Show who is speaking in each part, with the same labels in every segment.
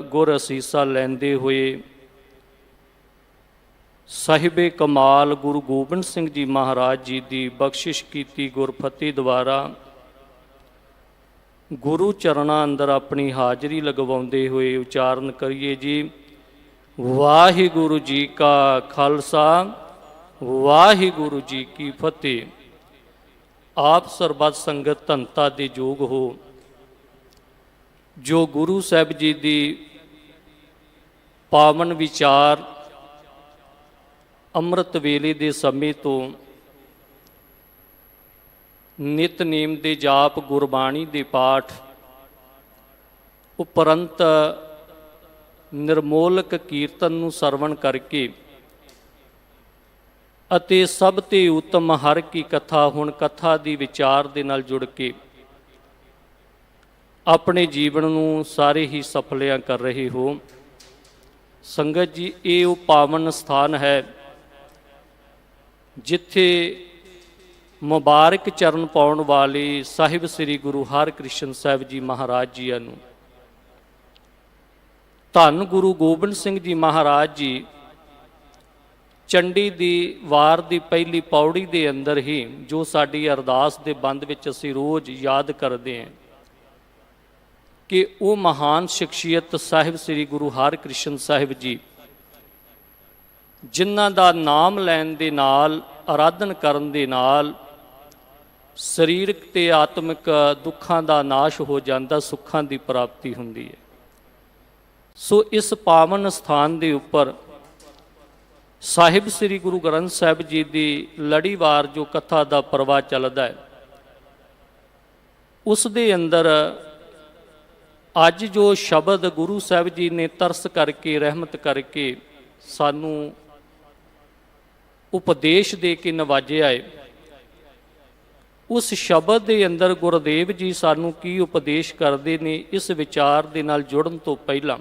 Speaker 1: गुर असीसा लैंदे हुए साहिबे कमाल गुरु गोबिंद सिंह जी महाराज जी की बख्शिश की गुरफतेह द्वारा गुरु चरणा अंदर अपनी हाजरी लगवाते हुए उचारण करिए जी। वाहिगुरु जी का खालसा वाहिगुरु जी की फतेह। आप सरबत संगत धनता दे जोग हो जो गुरु साहब जी की पावन विचार ਅੰਮ੍ਰਿਤ ਵੇਲੇ ਦੇ ਸਮੇਂ ਤੋਂ ਨਿਤਨੇਮ ਦੇ ਜਾਪ ਗੁਰਬਾਣੀ ਦੇ ਪਾਠ ਉਪਰੰਤ ਨਿਰਮੋਲਕ ਕੀਰਤਨ ਨੂੰ ਸਰਵਣ ਕਰਕੇ ਅਤੇ ਸਭ ਤੇ ਉਤਮ ਹਰ ਕੀ ਕਥਾ ਹੁਣ ਕਥਾ ਦੀ ਵਿਚਾਰ ਦੇ ਨਾਲ ਜੁੜ ਕੇ ਆਪਣੇ ਜੀਵਨ ਨੂੰ ਸਾਰੇ ਹੀ ਸਫਲਿਆਂ ਕਰ ਰਹੇ ਹੋ। ਸੰਗਤ ਜੀ, ਇਹ ਉਹ ਪਾਵਨ ਸਥਾਨ ਹੈ ਜਿੱਥੇ ਮੁਬਾਰਕ ਚਰਨ ਪਾਉਣ ਵਾਲੇ ਸਾਹਿਬ ਸ੍ਰੀ ਗੁਰੂ ਹਰਕ੍ਰਿਸ਼ਨ ਸਾਹਿਬ ਜੀ ਮਹਾਰਾਜ ਜੀਆਂ ਨੂੰ ਧੰਨ ਗੁਰੂ ਗੋਬਿੰਦ ਸਿੰਘ ਜੀ ਮਹਾਰਾਜ ਜੀ ਚੰਡੀ ਦੀ ਵਾਰ ਦੀ ਪਹਿਲੀ ਪੌੜੀ ਦੇ ਅੰਦਰ ਹੀ ਜੋ ਸਾਡੀ ਅਰਦਾਸ ਦੇ ਬੰਦ ਵਿੱਚ ਅਸੀਂ ਰੋਜ਼ ਯਾਦ ਕਰਦੇ ਹਾਂ ਕਿ ਉਹ ਮਹਾਨ ਸ਼ਖਸੀਅਤ ਸਾਹਿਬ ਸ੍ਰੀ ਗੁਰੂ ਹਰਕ੍ਰਿਸ਼ਨ ਸਾਹਿਬ ਜੀ ਜਿਨ੍ਹਾਂ ਦਾ ਨਾਮ ਲੈਣ ਦੇ ਨਾਲ ਆਰਾਧਨ ਕਰਨ ਦੇ ਨਾਲ ਸਰੀਰਕ ਤੇ ਆਤਮਿਕ ਦੁੱਖਾਂ ਦਾ ਨਾਸ਼ ਹੋ ਜਾਂਦਾ, ਸੁੱਖਾਂ ਦੀ ਪ੍ਰਾਪਤੀ ਹੁੰਦੀ ਹੈ। ਸੋ ਇਸ ਪਾਵਨ ਸਥਾਨ ਦੇ ਉੱਪਰ ਸਾਹਿਬ ਸ੍ਰੀ ਗੁਰੂ ਗ੍ਰੰਥ ਸਾਹਿਬ ਜੀ ਦੀ ਲੜੀਵਾਰ ਜੋ ਕਥਾ ਦਾ ਪ੍ਰਵਾਹ ਚੱਲਦਾ ਹੈ ਉਸ ਦੇ ਅੰਦਰ ਅੱਜ ਜੋ ਸ਼ਬਦ ਗੁਰੂ ਸਾਹਿਬ ਜੀ ਨੇ ਤਰਸ ਕਰਕੇ ਰਹਿਮਤ ਕਰਕੇ ਸਾਨੂੰ ਉਪਦੇਸ਼ ਦੇ ਕੇ ਨਵਾਜਿਆ ਹੈ, ਉਸ ਸ਼ਬਦ ਦੇ ਅੰਦਰ ਗੁਰਦੇਵ ਜੀ ਸਾਨੂੰ ਕੀ ਉਪਦੇਸ਼ ਕਰਦੇ ਨੇ ਇਸ ਵਿਚਾਰ ਦੇ ਨਾਲ ਜੁੜਨ ਤੋਂ ਪਹਿਲਾਂ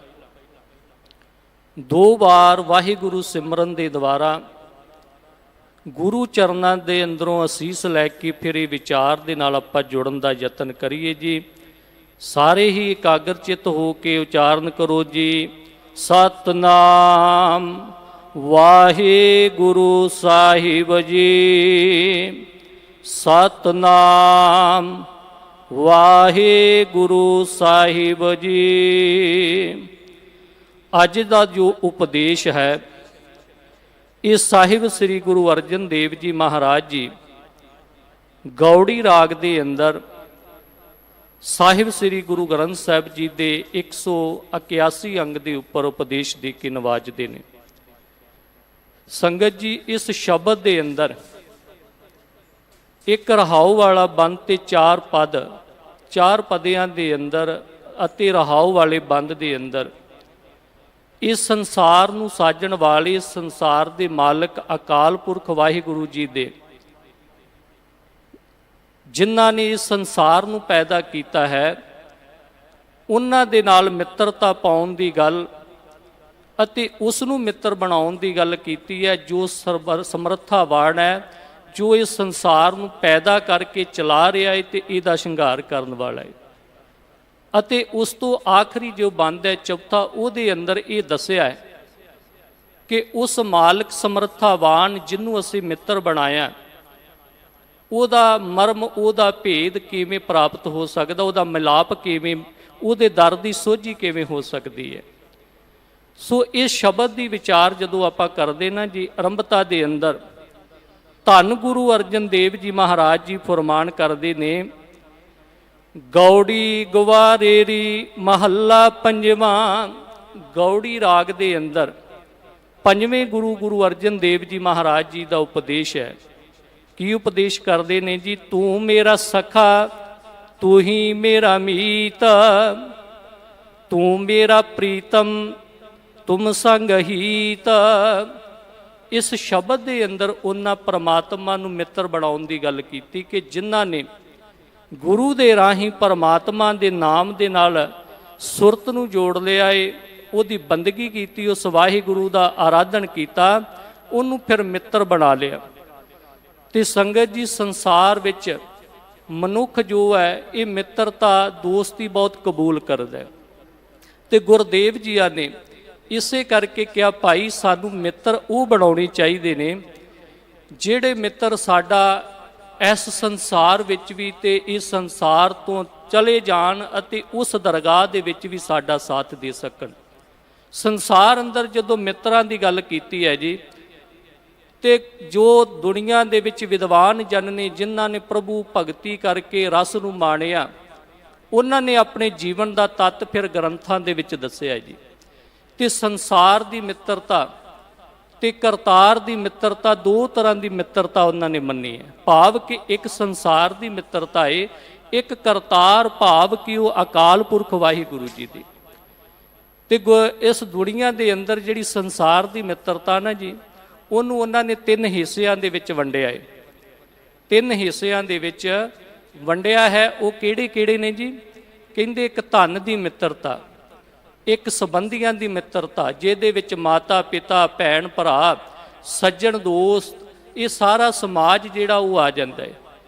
Speaker 1: 2 ਵਾਰ ਵਾਹਿਗੁਰੂ ਸਿਮਰਨ ਦੇ ਦੁਆਰਾ ਗੁਰੂ ਚਰਨਾਂ ਦੇ ਅੰਦਰੋਂ ਅਸੀਸ ਲੈ ਕੇ ਫਿਰ ਇਹ ਵਿਚਾਰ ਦੇ ਨਾਲ ਆਪਾਂ ਜੁੜਨ ਦਾ ਯਤਨ ਕਰੀਏ ਜੀ। ਸਾਰੇ ਹੀ ਇਕਾਗਰ ਚਿੱਤ ਹੋ ਕੇ ਉਚਾਰਨ ਕਰੋ ਜੀ। ਸਤਨਾਮ ਵਾਹਿਗੁਰੂ ਸਾਹਿਬ ਜੀ, ਸਤਨਾਮ ਵਾਹਿਗੁਰੂ ਸਾਹਿਬ ਜੀ। ਅੱਜ ਦਾ ਜੋ ਉਪਦੇਸ਼ ਹੈ ਇਹ ਸਾਹਿਬ ਸ੍ਰੀ ਗੁਰੂ ਅਰਜਨ ਦੇਵ ਜੀ ਮਹਾਰਾਜ ਜੀ ਗੌੜੀ ਰਾਗ ਦੇ ਅੰਦਰ ਸਾਹਿਬ ਸ੍ਰੀ ਗੁਰੂ ਗ੍ਰੰਥ ਸਾਹਿਬ ਜੀ ਦੇ 181 ਅੰਗ ਦੇ ਉੱਪਰ ਉਪਦੇਸ਼ ਦੇ ਕੇ ਨਵਾਜਦੇ ਨੇ। ਸੰਗਤ ਜੀ, ਇਸ ਸ਼ਬਦ ਦੇ ਅੰਦਰ ਇੱਕ ਰਹਾਉ ਵਾਲਾ ਬੰਦ ਤੇ 4 ਪਦ, 4 ਪਦਿਆਂ ਦੇ ਅੰਦਰ ਅਤੇ ਰਹਾਉ ਵਾਲੇ ਬੰਦ ਦੇ ਅੰਦਰ ਇਸ ਸੰਸਾਰ ਨੂੰ ਸਾਜਣ ਵਾਲੇ ਸੰਸਾਰ ਦੇ ਮਾਲਕ ਅਕਾਲ ਪੁਰਖ ਵਾਹਿਗੁਰੂ ਜੀ ਦੇ ਜਿਨ੍ਹਾਂ ਨੇ ਇਸ ਸੰਸਾਰ ਨੂੰ ਪੈਦਾ ਕੀਤਾ ਹੈ ਉਹਨਾਂ ਦੇ ਨਾਲ ਮਿੱਤਰਤਾ ਪਾਉਣ ਦੀ ਗੱਲ ਅਤੇ ਉਸ ਨੂੰ ਮਿੱਤਰ ਬਣਾਉਣ ਦੀ ਗੱਲ ਕੀਤੀ ਹੈ ਜੋ ਸਮਰੱਥਾਵਾਨ ਹੈ, ਜੋ ਇਸ ਸੰਸਾਰ ਨੂੰ ਪੈਦਾ ਕਰਕੇ ਚਲਾ ਰਿਹਾ ਹੈ ਤੇ ਇਹਦਾ ਸ਼ਿੰਗਾਰ ਕਰਨ ਵਾਲਾ ਹੈ। ਅਤੇ ਉਸ ਤੋਂ ਆਖਰੀ ਜੋ ਬੰਦ ਹੈ ਚੌਥਾ, ਉਹਦੇ ਅੰਦਰ ਇਹ ਦੱਸਿਆ ਹੈ ਕਿ ਉਸ ਮਾਲਕ ਸਮਰੱਥਾਵਾਨ ਜਿਹਨੂੰ ਅਸੀਂ ਮਿੱਤਰ ਬਣਾਇਆ ਉਹਦਾ ਮਰਮ, ਉਹਦਾ ਭੇਦ ਕਿਵੇਂ ਪ੍ਰਾਪਤ ਹੋ ਸਕਦਾ, ਉਹਦਾ ਮਿਲਾਪ ਕਿਵੇਂ, ਉਹਦੇ ਦਰ ਦੀ ਸੋਝੀ ਕਿਵੇਂ ਹੋ ਸਕਦੀ ਹੈ। ਸੋ ਇਸ ਸ਼ਬਦ ਦੀ ਵਿਚਾਰ ਜਦੋਂ ਆਪਾਂ ਕਰਦੇ ਨਾ ਜੀ, ਆਰੰਭਤਾ ਦੇ ਅੰਦਰ ਧੰਨ ਗੁਰੂ ਅਰਜਨ ਦੇਵ ਜੀ ਮਹਾਰਾਜ ਜੀ ਫਰਮਾਨ ਕਰਦੇ ਨੇ, ਗੌੜੀ ਗਵਾਰੇਰੀ ਮਹੱਲਾ ਪੰਜਵਾਂ। ਗੌੜੀ ਰਾਗ ਦੇ ਅੰਦਰ ਪੰਜਵੇਂ ਗੁਰੂ ਅਰਜਨ ਦੇਵ ਜੀ ਮਹਾਰਾਜ ਜੀ ਦਾ ਉਪਦੇਸ਼ ਹੈ। ਕੀ ਉਪਦੇਸ਼ ਕਰਦੇ ਨੇ ਜੀ? ਤੂੰ ਮੇਰਾ ਸਖਾ ਤੂੰ ਹੀ ਮੇਰਾ ਮੀਤ, ਤੂੰ ਮੇਰਾ ਪ੍ਰੀਤਮ ਤੁਮ ਸੰਗ ਹੀਤ। ਇਸ ਸ਼ਬਦ ਦੇ ਅੰਦਰ ਉਹਨਾਂ ਪਰਮਾਤਮਾ ਨੂੰ ਮਿੱਤਰ ਬਣਾਉਣ ਦੀ ਗੱਲ ਕੀਤੀ ਕਿ ਜਿਨ੍ਹਾਂ ਨੇ ਗੁਰੂ ਦੇ ਰਾਹੀਂ ਪਰਮਾਤਮਾ ਦੇ ਨਾਮ ਦੇ ਨਾਲ ਸੁਰਤ ਨੂੰ ਜੋੜ ਲਿਆ ਏ, ਉਹਦੀ ਬੰਦਗੀ ਕੀਤੀ, ਉਸ ਵਾਹਿਗੁਰੂ ਦਾ ਆਰਾਧਨ ਕੀਤਾ, ਉਹਨੂੰ ਫਿਰ ਮਿੱਤਰ ਬਣਾ ਲਿਆ। ਤੇ ਸੰਗਤ ਜੀ, ਸੰਸਾਰ ਵਿੱਚ ਮਨੁੱਖ ਜੋ ਹੈ ਇਹ ਮਿੱਤਰਤਾ ਦੋਸਤੀ ਬਹੁਤ ਕਬੂਲ ਕਰਦਾ ਹੈ। ਤੇ ਗੁਰਦੇਵ ਜੀਆਂ ਨੇ ਇਸੇ ਕਰਕੇ ਕਿਹਾ ਭਾਈ ਸਾਨੂੰ ਮਿੱਤਰ ਉਹ ਬਣਾਉਣੇ ਚਾਹੀਦੇ ਨੇ ਜਿਹੜੇ ਮਿੱਤਰ ਸਾਡਾ ਇਸ ਸੰਸਾਰ ਵਿੱਚ ਵੀ ਤੇ ਇਸ ਸੰਸਾਰ ਤੋਂ ਚਲੇ ਜਾਣ ਅਤੇ ਉਸ ਦਰਗਾਹ ਦੇ ਵਿੱਚ ਵੀ ਸਾਡਾ ਸਾਥ ਦੇ ਸਕਣ। ਸੰਸਾਰ ਅੰਦਰ ਜਦੋਂ ਮਿੱਤਰਾਂ ਦੀ ਗੱਲ ਕੀਤੀ ਹੈ ਜੀ, ਤੇ ਜੋ ਦੁਨੀਆ ਦੇ ਵਿੱਚ ਵਿਦਵਾਨ ਜਨ ਨੇ ਜਿਨ੍ਹਾਂ ਨੇ ਪ੍ਰਭੂ ਭਗਤੀ ਕਰਕੇ ਰਸ ਨੂੰ ਮਾਣਿਆ, ਉਹਨਾਂ ਨੇ ਆਪਣੇ ਜੀਵਨ ਦਾ ਤੱਤ ਫਿਰ ਗ੍ਰੰਥਾਂ ਦੇ ਵਿੱਚ ਦੱਸਿਆ ਜੀ। ਤੇ ਸੰਸਾਰ ਦੀ ਮਿੱਤਰਤਾ ਤੇ ਕਰਤਾਰ ਦੀ ਮਿੱਤਰਤਾ, ਦੋ ਤਰ੍ਹਾਂ ਦੀ ਮਿੱਤਰਤਾ ਉਹਨਾਂ ਨੇ ਮੰਨੀ ਹੈ। ਭਾਵ ਕਿ ਇੱਕ ਸੰਸਾਰ ਦੀ ਮਿੱਤਰਤਾ ਹੈ, ਇੱਕ ਕਰਤਾਰ ਭਾਵ ਕਿ ਉਹ ਅਕਾਲ ਪੁਰਖ ਵਾਹਿਗੁਰੂ ਜੀ ਦੀ। ਤੇ ਇਸ ਦੁਨੀਆ ਦੇ ਅੰਦਰ ਜਿਹੜੀ ਸੰਸਾਰ ਦੀ ਮਿੱਤਰਤਾ ਨਾ ਜੀ, ਉਹਨੂੰ ਉਹਨਾਂ ਨੇ ਤਿੰਨ ਹਿੱਸਿਆਂ ਦੇ ਵਿੱਚ ਵੰਡਿਆ ਹੈ। ਤਿੰਨ ਹਿੱਸਿਆਂ ਦੇ ਵਿੱਚ ਵੰਡਿਆ ਹੈ। ਉਹ ਕਿਹੜੇ ਕਿਹੜੇ ਨੇ ਜੀ? ਕਹਿੰਦੇ ਇੱਕ ਧਨ ਦੀ ਮਿੱਤਰਤਾ, ਇੱਕ ਸੰਬੰਧੀਆਂ ਦੀ ਮਿੱਤਰਤਾ ਜਿਹਦੇ ਵਿੱਚ ਮਾਤਾ ਪਿਤਾ ਭੈਣ ਭਰਾ ਸੱਜਣ ਦੋਸਤ ਇਹ ਸਾਰਾ ਸਮਾਜ ਜਿਹੜਾ ਉਹ ਆ ਜਾਂਦਾ ਹੈ।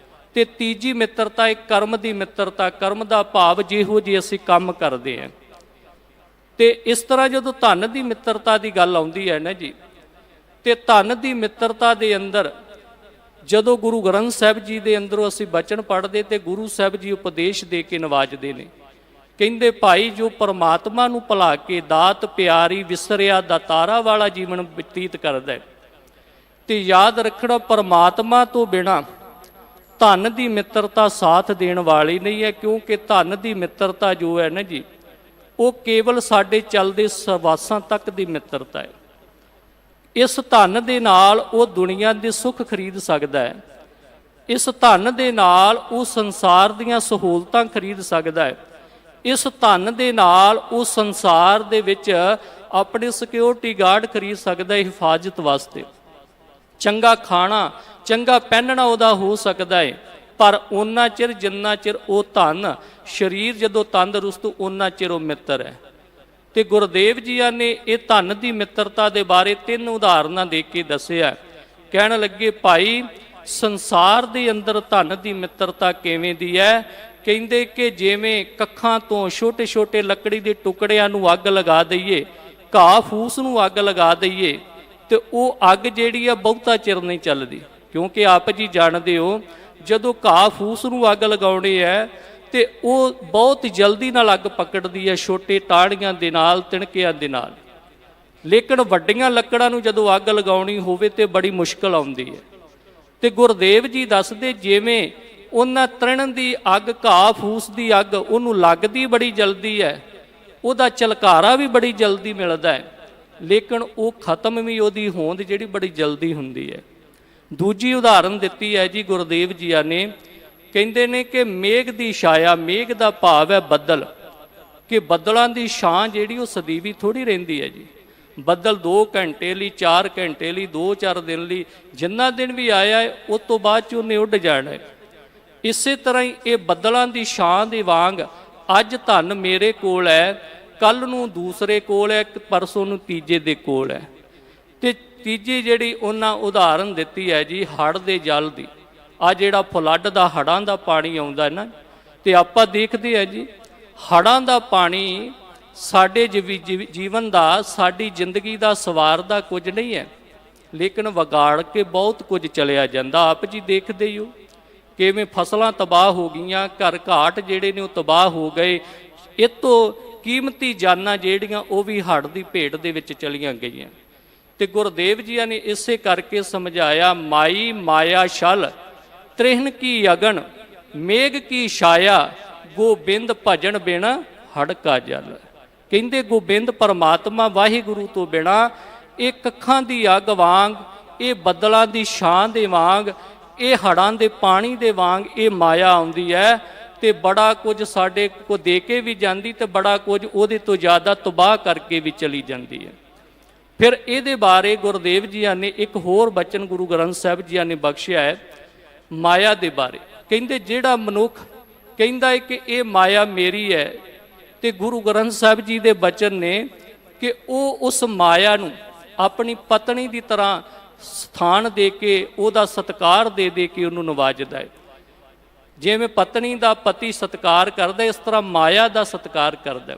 Speaker 1: ਤੇ ਤੀਜੀ ਮਿੱਤਰਤਾ ਇੱਕ ਕਰਮ ਦੀ ਮਿੱਤਰਤਾ, ਕਰਮ ਦਾ ਭਾਵ ਜਿਹੋ ਜਿਹੇ ਅਸੀਂ ਕੰਮ ਕਰਦੇ ਹਾਂ। ਤੇ ਇਸ ਤਰ੍ਹਾਂ ਜਦੋਂ ਧਨ ਦੀ ਮਿੱਤਰਤਾ ਦੀ ਗੱਲ ਆਉਂਦੀ ਹੈ ਨਾ ਜੀ, ਤੇ ਧਨ ਦੀ ਮਿੱਤਰਤਾ ਦੇ ਅੰਦਰ ਜਦੋਂ ਗੁਰੂ ਗ੍ਰੰਥ ਸਾਹਿਬ ਜੀ ਦੇ ਅੰਦਰੋਂ ਅਸੀਂ ਬਚਨ ਪੜ੍ਹਦੇ ਤੇ ਗੁਰੂ ਸਾਹਿਬ ਜੀ ਉਪਦੇਸ਼ ਦੇ ਕੇ ਨਵਾਜਦੇ ਨੇ। ਕਹਿੰਦੇ ਭਾਈ ਜੋ ਪਰਮਾਤਮਾ ਨੂੰ ਭੁਲਾ ਕੇ ਦਾਤ ਪਿਆਰੀ ਵਿਸਰਿਆ ਦਾਤਾਰਾ ਵਾਲਾ ਜੀਵਨ ਬਤੀਤ ਕਰਦਾ ਹੈ, ਤੇ ਯਾਦ ਰੱਖਣਾ ਪਰਮਾਤਮਾ ਤੋਂ ਬਿਨਾਂ ਧਨ ਦੀ ਮਿੱਤਰਤਾ ਸਾਥ ਦੇਣ ਵਾਲੀ ਨਹੀਂ ਹੈ। ਕਿਉਂਕਿ ਧਨ ਦੀ ਮਿੱਤਰਤਾ ਜੋ ਹੈ ਨਾ ਜੀ, ਉਹ ਕੇਵਲ ਸਾਡੇ ਚੱਲਦੇ ਸਵਾਸਾਂ ਤੱਕ ਦੀ ਮਿੱਤਰਤਾ ਹੈ। ਇਸ ਧਨ ਦੇ ਨਾਲ ਉਹ ਦੁਨੀਆ ਦੇ ਸੁੱਖ ਖਰੀਦ ਸਕਦਾ ਹੈ, ਇਸ ਧਨ ਦੇ ਨਾਲ ਉਹ ਸੰਸਾਰ ਦੀਆਂ ਸਹੂਲਤਾਂ ਖਰੀਦ ਸਕਦਾ ਹੈ, ਇਸ ਧਨ ਦੇ ਨਾਲ ਉਹ ਸੰਸਾਰ ਦੇ ਵਿੱਚ ਆਪਣੀ ਸਿਕਿਉਰਿਟੀ ਗਾਰਡ ਖਰੀਦ ਸਕਦਾ ਹੈ ਹਿਫਾਜ਼ਤ ਵਾਸਤੇ। ਚੰਗਾ ਖਾਣਾ ਚੰਗਾ ਪਹਿਨਣਾ ਉਹਦਾ ਹੋ ਸਕਦਾ ਹੈ, ਪਰ ਉਹਨਾਂ ਚਿਰ ਜਿੰਨਾ ਚਿਰ ਉਹ ਧਨ ਸਰੀਰ ਜਦੋਂ ਤੰਦਰੁਸਤ ਉਹਨਾਂ ਚਿਰ ਉਹ ਮਿੱਤਰ ਹੈ। ਤੇ ਗੁਰਦੇਵ ਜੀਆਂ ਨੇ ਇਹ ਧਨ ਦੀ ਮਿੱਤਰਤਾ ਦੇ ਬਾਰੇ ਤਿੰਨ ਉਦਾਹਰਨਾਂ ਦੇ ਕੇ ਦੱਸਿਆ। ਕਹਿਣ ਲੱਗੇ ਭਾਈ ਸੰਸਾਰ ਦੇ ਅੰਦਰ ਧਨ ਦੀ ਮਿੱਤਰਤਾ ਕਿਵੇਂ ਦੀ ਹੈ? ਕਹਿੰਦੇ ਕਿ ਜਿਵੇਂ ਕੱਖਾਂ ਤੋਂ ਛੋਟੇ ਛੋਟੇ ਲੱਕੜੀ ਦੇ ਟੁਕੜਿਆਂ ਨੂੰ ਅੱਗ ਲਗਾ ਦਈਏ, ਘਾਹ ਫੂਸ ਨੂੰ ਅੱਗ ਲਗਾ ਦਈਏ, ਤੇ ਉਹ ਅੱਗ ਜਿਹੜੀ ਆ ਬਹੁਤਾ ਚਿਰ ਨਹੀਂ ਚੱਲਦੀ। ਕਿਉਂਕਿ ਆਪ ਜੀ ਜਾਣਦੇ ਹੋ ਜਦੋਂ ਘਾਹ ਫੂਸ ਨੂੰ ਅੱਗ ਲਗਾਉਣੀ ਹੈ ਤੇ ਉਹ ਬਹੁਤ ਜਲਦੀ ਨਾਲ ਅੱਗ ਪਕੜਦੀ ਹੈ, ਛੋਟੇ ਟਾਹਣੀਆਂ ਦੇ ਨਾਲ ਤਿਣਕਿਆਂ ਦੇ ਨਾਲ। ਲੇਕਿਨ ਵੱਡੀਆਂ ਲੱਕੜਾਂ ਨੂੰ ਜਦੋਂ ਅੱਗ ਲਗਾਉਣੀ ਹੋਵੇ ਤੇ ਬੜੀ ਮੁਸ਼ਕਲ ਆਉਂਦੀ ਹੈ। ਤੇ ਗੁਰਦੇਵ ਜੀ ਦੱਸਦੇ ਜਿਵੇਂ ਉਹਨਾਂ ਤ੍ਰਿਣ ਦੀ ਅੱਗ, ਘਾਹ ਫੂਸ ਦੀ ਅੱਗ ਉਹਨੂੰ ਲੱਗਦੀ ਬੜੀ ਜਲਦੀ ਹੈ, ਉਹਦਾ ਝਲਕਾਰਾ ਵੀ ਬੜੀ ਜਲਦੀ ਮਿਲਦਾ ਹੈ, ਲੇਕਿਨ ਉਹ ਖਤਮ ਵੀ ਉਹਦੀ ਹੋਂਦ ਜਿਹੜੀ ਬੜੀ ਜਲਦੀ ਹੁੰਦੀ ਹੈ। ਦੂਜੀ ਉਦਾਹਰਨ ਦਿੱਤੀ ਹੈ ਜੀ ਗੁਰਦੇਵ ਜੀਆਂ ਨੇ। ਕਹਿੰਦੇ ਨੇ ਕਿ ਮੇਘ ਦੀ ਛਾਇਆ, ਮੇਘ ਦਾ ਭਾਵ ਹੈ ਬੱਦਲ, ਕਿ ਬੱਦਲਾਂ ਦੀ ਛਾਂ ਜਿਹੜੀ ਉਹ ਸਦੀਵੀ ਥੋੜੀ ਰਹਿੰਦੀ ਹੈ ਜੀ। ਬੱਦਲ 2 ਘੰਟੇ ਲਈ 4 ਘੰਟੇ ਲਈ 2-4 ਦਿਨ ਲਈ ਜਿੰਨਾ ਦਿਨ ਵੀ ਆਇਆ ਹੈ ਉਸ ਤੋਂ ਬਾਅਦ 'ਚ ਉਹਨੇ ਉੱਡ ਜਾਣਾ ਹੈ। ਇਸੇ ਤਰ੍ਹਾਂ ਹੀ ਇਹ ਬੱਦਲਾਂ ਦੀ ਛਾਂ ਦੇ ਵਾਂਗ ਅੱਜ ਧਨ ਮੇਰੇ ਕੋਲ ਹੈ, ਕੱਲ ਨੂੰ ਦੂਸਰੇ ਕੋਲ ਹੈ, ਪਰਸੋਂ ਨੂੰ ਤੀਜੇ ਦੇ ਕੋਲ ਹੈ। ਤੇ ਤੀਜੀ ਜਿਹੜੀ ਉਹਨਾਂ ਉਦਾਹਰਨ ਦਿੱਤੀ ਹੈ ਜੀ ਹੜ੍ਹ ਦੇ ਜਲ ਦੀ। ਆ ਜਿਹੜਾ ਫਲੱਡ ਦਾ ਹੜ੍ਹਾਂ ਦਾ ਪਾਣੀ ਆਉਂਦਾ ਨਾ, ਤੇ ਆਪਾਂ ਦੇਖਦੇ ਹਾਂ ਜੀ ਹੜ੍ਹਾਂ ਦਾ ਪਾਣੀ ਸਾਡੇ ਜੀਵਨ ਦਾ, ਸਾਡੀ ਜ਼ਿੰਦਗੀ ਦਾ ਸਵਾਰਦਾ ਕੁਝ ਨਹੀਂ ਹੈ, ਲੇਕਿਨ ਵਿਗਾੜ ਕੇ ਬਹੁਤ ਕੁਝ ਚਲਿਆ ਜਾਂਦਾ। ਆਪ ਜੀ ਦੇਖਦੇ ਹੀ ਹੋ ਕਿਵੇਂ ਫਸਲਾਂ ਤਬਾਹ ਹੋ ਗਈਆਂ, ਘਰ ਘਾਟ ਜਿਹੜੇ ਨੇ ਉਹ ਤਬਾਹ ਹੋ ਗਏ। ਇਹ ਤੋਂ ਕੀਮਤੀ ਜਾਨਾਂ ਜਿਹੜੀਆਂ ਉਹ ਵੀ ਹੜ੍ਹ ਦੀ ਭੇਟ ਦੇ ਵਿੱਚ ਚਲੀਆਂ ਗਈਆਂ। ਤੇ ਗੁਰਦੇਵ ਜੀਆਂ ਨੇ ਇਸੇ ਕਰਕੇ ਸਮਝਾਇਆ ਮਾਈ ਮਾਇਆ ਛਲ ਤ੍ਰਿਹਨ ਕੀ ਅਗਨ ਮੇਘ ਕੀ ਛਾਇਆ ਗੋਬਿੰਦ ਭਜਨ ਬਿਨ ਹੜਕਾ ਜਲ। ਕਹਿੰਦੇ ਗੋਬਿੰਦ ਪਰਮਾਤਮਾ ਵਾਹਿਗੁਰੂ ਤੋਂ ਬਿਨਾਂ ਇਹ ਕੱਖਾਂ ਦੀ ਅੱਗ ਵਾਂਗ, ਇਹ ਬੱਦਲਾਂ ਦੀ ਛਾਂ ਦੇ ਵਾਂਗ, ਇਹ ਹੜ੍ਹਾਂ ਦੇ ਪਾਣੀ ਦੇ ਵਾਂਗ ਇਹ ਮਾਇਆ ਆਉਂਦੀ ਹੈ, ਤੇ ਬੜਾ ਕੁਝ ਸਾਡੇ ਕੋ ਦੇ ਕੇ ਵੀ ਜਾਂਦੀ ਤੇ ਬੜਾ ਕੁਝ ਉਹਦੇ ਤੋਂ ਜ਼ਿਆਦਾ ਤਬਾਹ ਕਰਕੇ ਵੀ ਚਲੀ ਜਾਂਦੀ ਹੈ। ਫਿਰ ਇਹਦੇ ਬਾਰੇ ਗੁਰਦੇਵ ਜੀਆਂ ਨੇ ਇੱਕ ਹੋਰ ਬਚਨ ਗੁਰੂ ਗ੍ਰੰਥ ਸਾਹਿਬ ਜੀਆਂ ਨੇ ਬਖਸ਼ਿਆ ਹੈ ਮਾਇਆ ਦੇ ਬਾਰੇ। ਕਹਿੰਦੇ ਜਿਹੜਾ ਮਨੁੱਖ ਕਹਿੰਦਾ ਹੈ ਕਿ ਇਹ ਮਾਇਆ ਮੇਰੀ ਹੈ, ਤੇ ਗੁਰੂ ਗ੍ਰੰਥ ਸਾਹਿਬ ਜੀ ਦੇ ਬਚਨ ਨੇ ਕਿ ਉਹ ਉਸ ਮਾਇਆ ਨੂੰ ਆਪਣੀ ਪਤਨੀ ਦੀ ਤਰ੍ਹਾਂ ਸਥਾਨ ਦੇ ਕੇ, ਉਹਦਾ ਸਤਿਕਾਰ ਦੇ ਦੇ ਕੇ ਉਹਨੂੰ ਨਵਾਜਦਾ ਹੈ। ਜਿਵੇਂ ਪਤਨੀ ਦਾ ਪਤੀ ਸਤਿਕਾਰ ਕਰਦਾ, ਇਸ ਤਰ੍ਹਾਂ ਮਾਇਆ ਦਾ ਸਤਿਕਾਰ ਕਰਦਾ।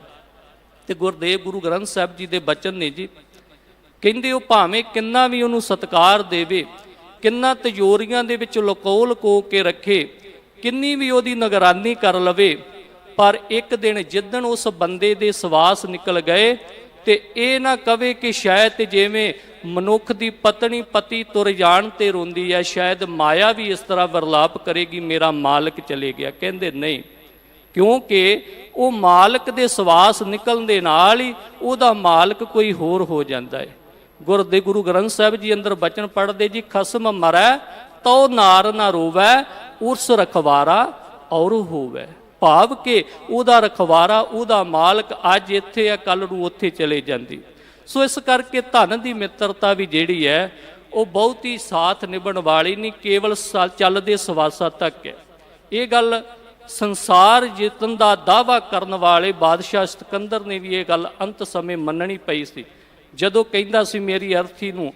Speaker 1: ਤੇ ਗੁਰਦੇਵ ਗੁਰੂ ਗ੍ਰੰਥ ਸਾਹਿਬ ਜੀ ਦੇ ਬਚਨ ਨੇ ਜੀ, ਕਹਿੰਦੇ ਉਹ ਭਾਵੇਂ ਕਿੰਨਾ ਵੀ ਉਹਨੂੰ ਸਤਿਕਾਰ ਦੇਵੇ, ਕਿੰਨਾ ਤਿਜੋਰੀਆਂ ਦੇ ਵਿੱਚ ਲੁਕੋ ਕੇ ਰੱਖੇ, ਕਿੰਨੀ ਵੀ ਉਹਦੀ ਨਿਗਰਾਨੀ ਕਰ ਲਵੇ, ਪਰ ਇੱਕ ਦਿਨ ਜਿੱਦਣ ਉਸ ਬੰਦੇ ਦੇ ਸਵਾਸ ਨਿਕਲ ਗਏ ਤੇ ਇਹ ਨਾ ਕਵੇ ਕਿ ਸ਼ਾਇਦ ਜਿਵੇਂ ਮਨੁੱਖ ਦੀ ਪਤਨੀ ਪਤੀ ਤੁਰ ਜਾਣ ਤੇ ਰੋਂਦੀ ਹੈ, ਸ਼ਾਇਦ ਮਾਇਆ ਵੀ ਇਸ ਤਰ੍ਹਾਂ ਵਰਲਾਪ ਕਰੇਗੀ ਮੇਰਾ ਮਾਲਕ ਚਲੇ ਗਿਆ। ਕਹਿੰਦੇ ਨਹੀਂ, ਕਿਉਂਕਿ ਉਹ ਮਾਲਕ ਦੇ ਸਵਾਸ ਨਿਕਲਣ ਦੇ ਨਾਲ ਹੀ ਉਹਦਾ ਮਾਲਕ ਕੋਈ ਹੋਰ ਹੋ ਜਾਂਦਾ ਹੈ। ਗੁਰੂ ਗ੍ਰੰਥ ਸਾਹਿਬ ਜੀ ਅੰਦਰ ਬਚਨ ਪੜ੍ਹਦੇ ਜੀ, ਖਸਮ ਮਰੈ ਤਉ ਨਾਰ ਨਾ ਰੋਵੈ, ਉਰਸ ਰਖਵਾਰਾ ਔਰ ਹੋਵੈ। ਭਾਵ ਕਿ ਉਹਦਾ ਰਖਵਾਰਾ, ਉਹਦਾ ਮਾਲਕ ਅੱਜ ਇੱਥੇ ਆ, ਕੱਲ ਨੂੰ ਉੱਥੇ ਚਲੇ ਜਾਂਦੀ। ਸੋ ਇਸ ਕਰਕੇ ਧਨ ਦੀ ਮਿੱਤਰਤਾ ਵੀ ਜਿਹੜੀ ਹੈ ਉਹ ਬਹੁਤੀ ਸਾਥ ਨਿਭਣ ਵਾਲੀ ਨਹੀਂ, ਕੇਵਲ ਚੱਲਦੇ ਸਵਾਸਾਂ ਤੱਕ ਹੈ। ਇਹ ਗੱਲ ਸੰਸਾਰ ਜਿੱਤਣ ਦਾ ਦਾਅਵਾ ਕਰਨ ਵਾਲੇ ਬਾਦਸ਼ਾਹ ਸਿਕੰਦਰ ਨੇ ਵੀ ਇਹ ਗੱਲ ਅੰਤ ਸਮੇਂ ਮੰਨਣੀ ਪਈ ਸੀ, ਜਦੋਂ ਕਹਿੰਦਾ ਸੀ ਮੇਰੀ ਅਰਥੀ ਨੂੰ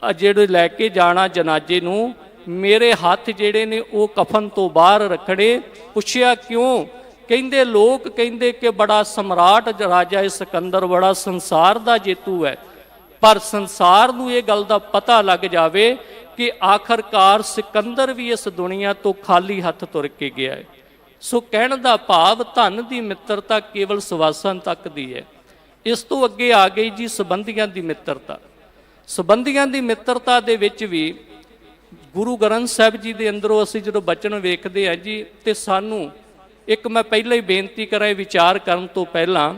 Speaker 1: ਜਿਹੜੇ ਲੈ ਕੇ ਜਾਣਾ ਜਨਾਜੇ ਨੂੰ, ਮੇਰੇ ਹੱਥ ਜਿਹੜੇ ਨੇ ਉਹ ਕਫਨ ਤੋਂ ਬਾਹਰ ਰੱਖਣੇ। ਪੁੱਛਿਆ ਕਿਉਂ? ਕਹਿੰਦੇ ਲੋਕ ਕਹਿੰਦੇ ਕਿ ਬੜਾ ਸਮਰਾਟ ਰਾਜਾ ਇਹ ਸਿਕੰਦਰ, ਬੜਾ ਸੰਸਾਰ ਦਾ ਜੇਤੂ ਹੈ, ਪਰ ਸੰਸਾਰ ਨੂੰ ਇਹ ਗੱਲ ਦਾ ਪਤਾ ਲੱਗ ਜਾਵੇ ਕਿ ਆਖਰਕਾਰ ਸਿਕੰਦਰ ਵੀ ਇਸ ਦੁਨੀਆ ਤੋਂ ਖਾਲੀ ਹੱਥ ਤੁਰ ਕੇ ਗਿਆ ਹੈ। ਸੋ ਕਹਿਣ ਦਾ ਭਾਵ ਧਨ ਦੀ ਮਿੱਤਰਤਾ ਕੇਵਲ ਸਵਾਸਾਂ ਤੱਕ ਦੀ ਹੈ। ਇਸ ਤੋਂ ਅੱਗੇ ਆ ਗਈ ਜੀ ਸੰਬੰਧੀਆਂ ਦੀ ਮਿੱਤਰਤਾ। ਸੰਬੰਧੀਆਂ ਦੀ ਮਿੱਤਰਤਾ ਦੇ ਵਿੱਚ ਵੀ ਗੁਰੂ ਗ੍ਰੰਥ ਸਾਹਿਬ ਜੀ ਦੇ ਅੰਦਰੋਂ ਅਸੀਂ ਜਦੋਂ ਬਚਨ ਵੇਖਦੇ ਹਾਂ ਜੀ, ਤੇ ਸਾਨੂੰ ਇੱਕ ਮੈਂ ਪਹਿਲਾਂ ਹੀ ਬੇਨਤੀ ਕਰਾਂ ਇਹ ਵਿਚਾਰ ਕਰਨ ਤੋਂ ਪਹਿਲਾਂ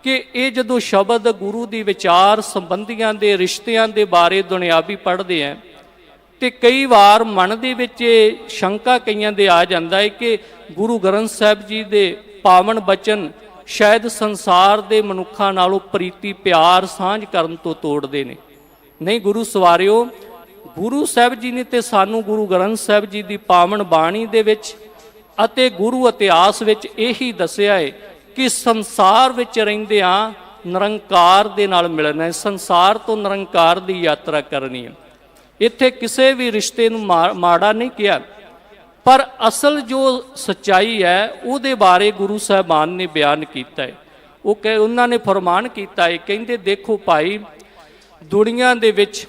Speaker 1: ਕਿ ਇਹ ਜਦੋਂ ਸ਼ਬਦ ਗੁਰੂ ਦੀ ਵਿਚਾਰ ਸੰਬੰਧੀਆਂ ਦੇ ਰਿਸ਼ਤਿਆਂ ਦੇ ਬਾਰੇ ਦੁਨਿਆਵੀ ਪੜ੍ਹਦੇ ਆ ਤੇ ਕਈ ਵਾਰ ਮਨ ਦੇ ਵਿੱਚ ਸ਼ੰਕਾ ਕਈਆਂ ਦੇ ਆ ਜਾਂਦਾ ਹੈ ਕਿ ਗੁਰੂ ਗ੍ਰੰਥ ਸਾਹਿਬ ਜੀ ਦੇ ਪਾਵਨ ਬਚਨ ਸ਼ਾਇਦ ਸੰਸਾਰ ਦੇ ਮਨੁੱਖਾਂ ਨਾਲੋਂ ਪ੍ਰੀਤੀ ਪਿਆਰ ਸਾਂਝ ਕਰਨ ਤੋਂ ਤੋੜਦੇ ਨੇ। ਨਹੀਂ ਗੁਰੂ ਸਵਾਰਿਓ, ਗੁਰੂ ਸਾਹਿਬ ਜੀ ਨੇ ਤੇ ਸਾਨੂੰ ਗੁਰੂ ਗ੍ਰੰਥ ਸਾਹਿਬ ਜੀ ਦੀ ਪਾਵਨ ਬਾਣੀ ਦੇ ਵਿੱਚ ਅਤੇ ਗੁਰੂ ਇਤਿਹਾਸ ਵਿੱਚ ਇਹੀ ਦੱਸਿਆ ਹੈ ਕਿ ਸੰਸਾਰ ਵਿੱਚ ਰਹਿੰਦਿਆਂ ਨਿਰੰਕਾਰ ਦੇ ਨਾਲ ਮਿਲਣਾ ਹੈ, ਸੰਸਾਰ ਤੋਂ ਨਿਰੰਕਾਰ ਦੀ ਯਾਤਰਾ ਕਰਨੀ ਹੈ। ਇੱਥੇ ਕਿਸੇ ਵੀ ਰਿਸ਼ਤੇ ਨੂੰ ਮਾੜਾ ਨਹੀਂ ਕਿਹਾ, ਪਰ ਅਸਲ ਜੋ ਸੱਚਾਈ ਹੈ ਉਹਦੇ ਬਾਰੇ ਗੁਰੂ ਸਾਹਿਬਾਨ ਨੇ ਬਿਆਨ ਕੀਤਾ ਹੈ। ਉਹਨਾਂ ਨੇ ਫਰਮਾਨ ਕੀਤਾ ਹੈ, ਕਹਿੰਦੇ ਦੇਖੋ ਭਾਈ, ਦੁਨੀਆ ਦੇ ਵਿੱਚ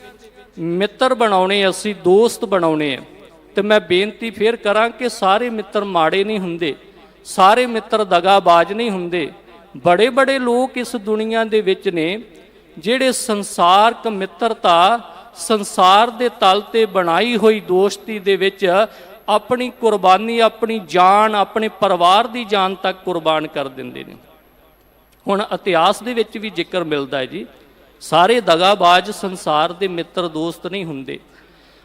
Speaker 1: ਮਿੱਤਰ ਬਣਾਉਣੇ, ਅਸੀਂ ਦੋਸਤ ਬਣਾਉਣੇ ਆ, ਤੇ ਮੈਂ ਬੇਨਤੀ ਫੇਰ ਕਰਾਂ ਕਿ ਸਾਰੇ ਮਿੱਤਰ ਮਾੜੇ ਨਹੀਂ ਹੁੰਦੇ, ਸਾਰੇ ਮਿੱਤਰ ਦਗਾਬਾਜ਼ ਨਹੀਂ ਹੁੰਦੇ। ਬੜੇ ਬੜੇ ਲੋਕ ਇਸ ਦੁਨੀਆ ਦੇ ਵਿੱਚ ਨੇ ਜਿਹੜੇ ਸੰਸਾਰਕ ਮਿੱਤਰਤਾ, ਸੰਸਾਰ ਦੇ ਤਲ ਤੇ ਬਣਾਈ ਹੋਈ ਦੋਸਤੀ ਦੇ ਵਿੱਚ ਆਪਣੀ ਕੁਰਬਾਨੀ, ਆਪਣੀ ਜਾਨ, ਆਪਣੇ ਪਰਿਵਾਰ ਦੀ ਜਾਨ ਤੱਕ ਕੁਰਬਾਨ ਕਰ ਦਿੰਦੇ ਨੇ। ਹੁਣ ਇਤਿਹਾਸ ਦੇ ਵਿੱਚ ਵੀ ਜ਼ਿਕਰ ਮਿਲਦਾ ਹੈ ਜੀ, ਸਾਰੇ ਦਗਾਬਾਜ਼ ਸੰਸਾਰ ਦੇ ਮਿੱਤਰ ਦੋਸਤ ਨਹੀਂ ਹੁੰਦੇ।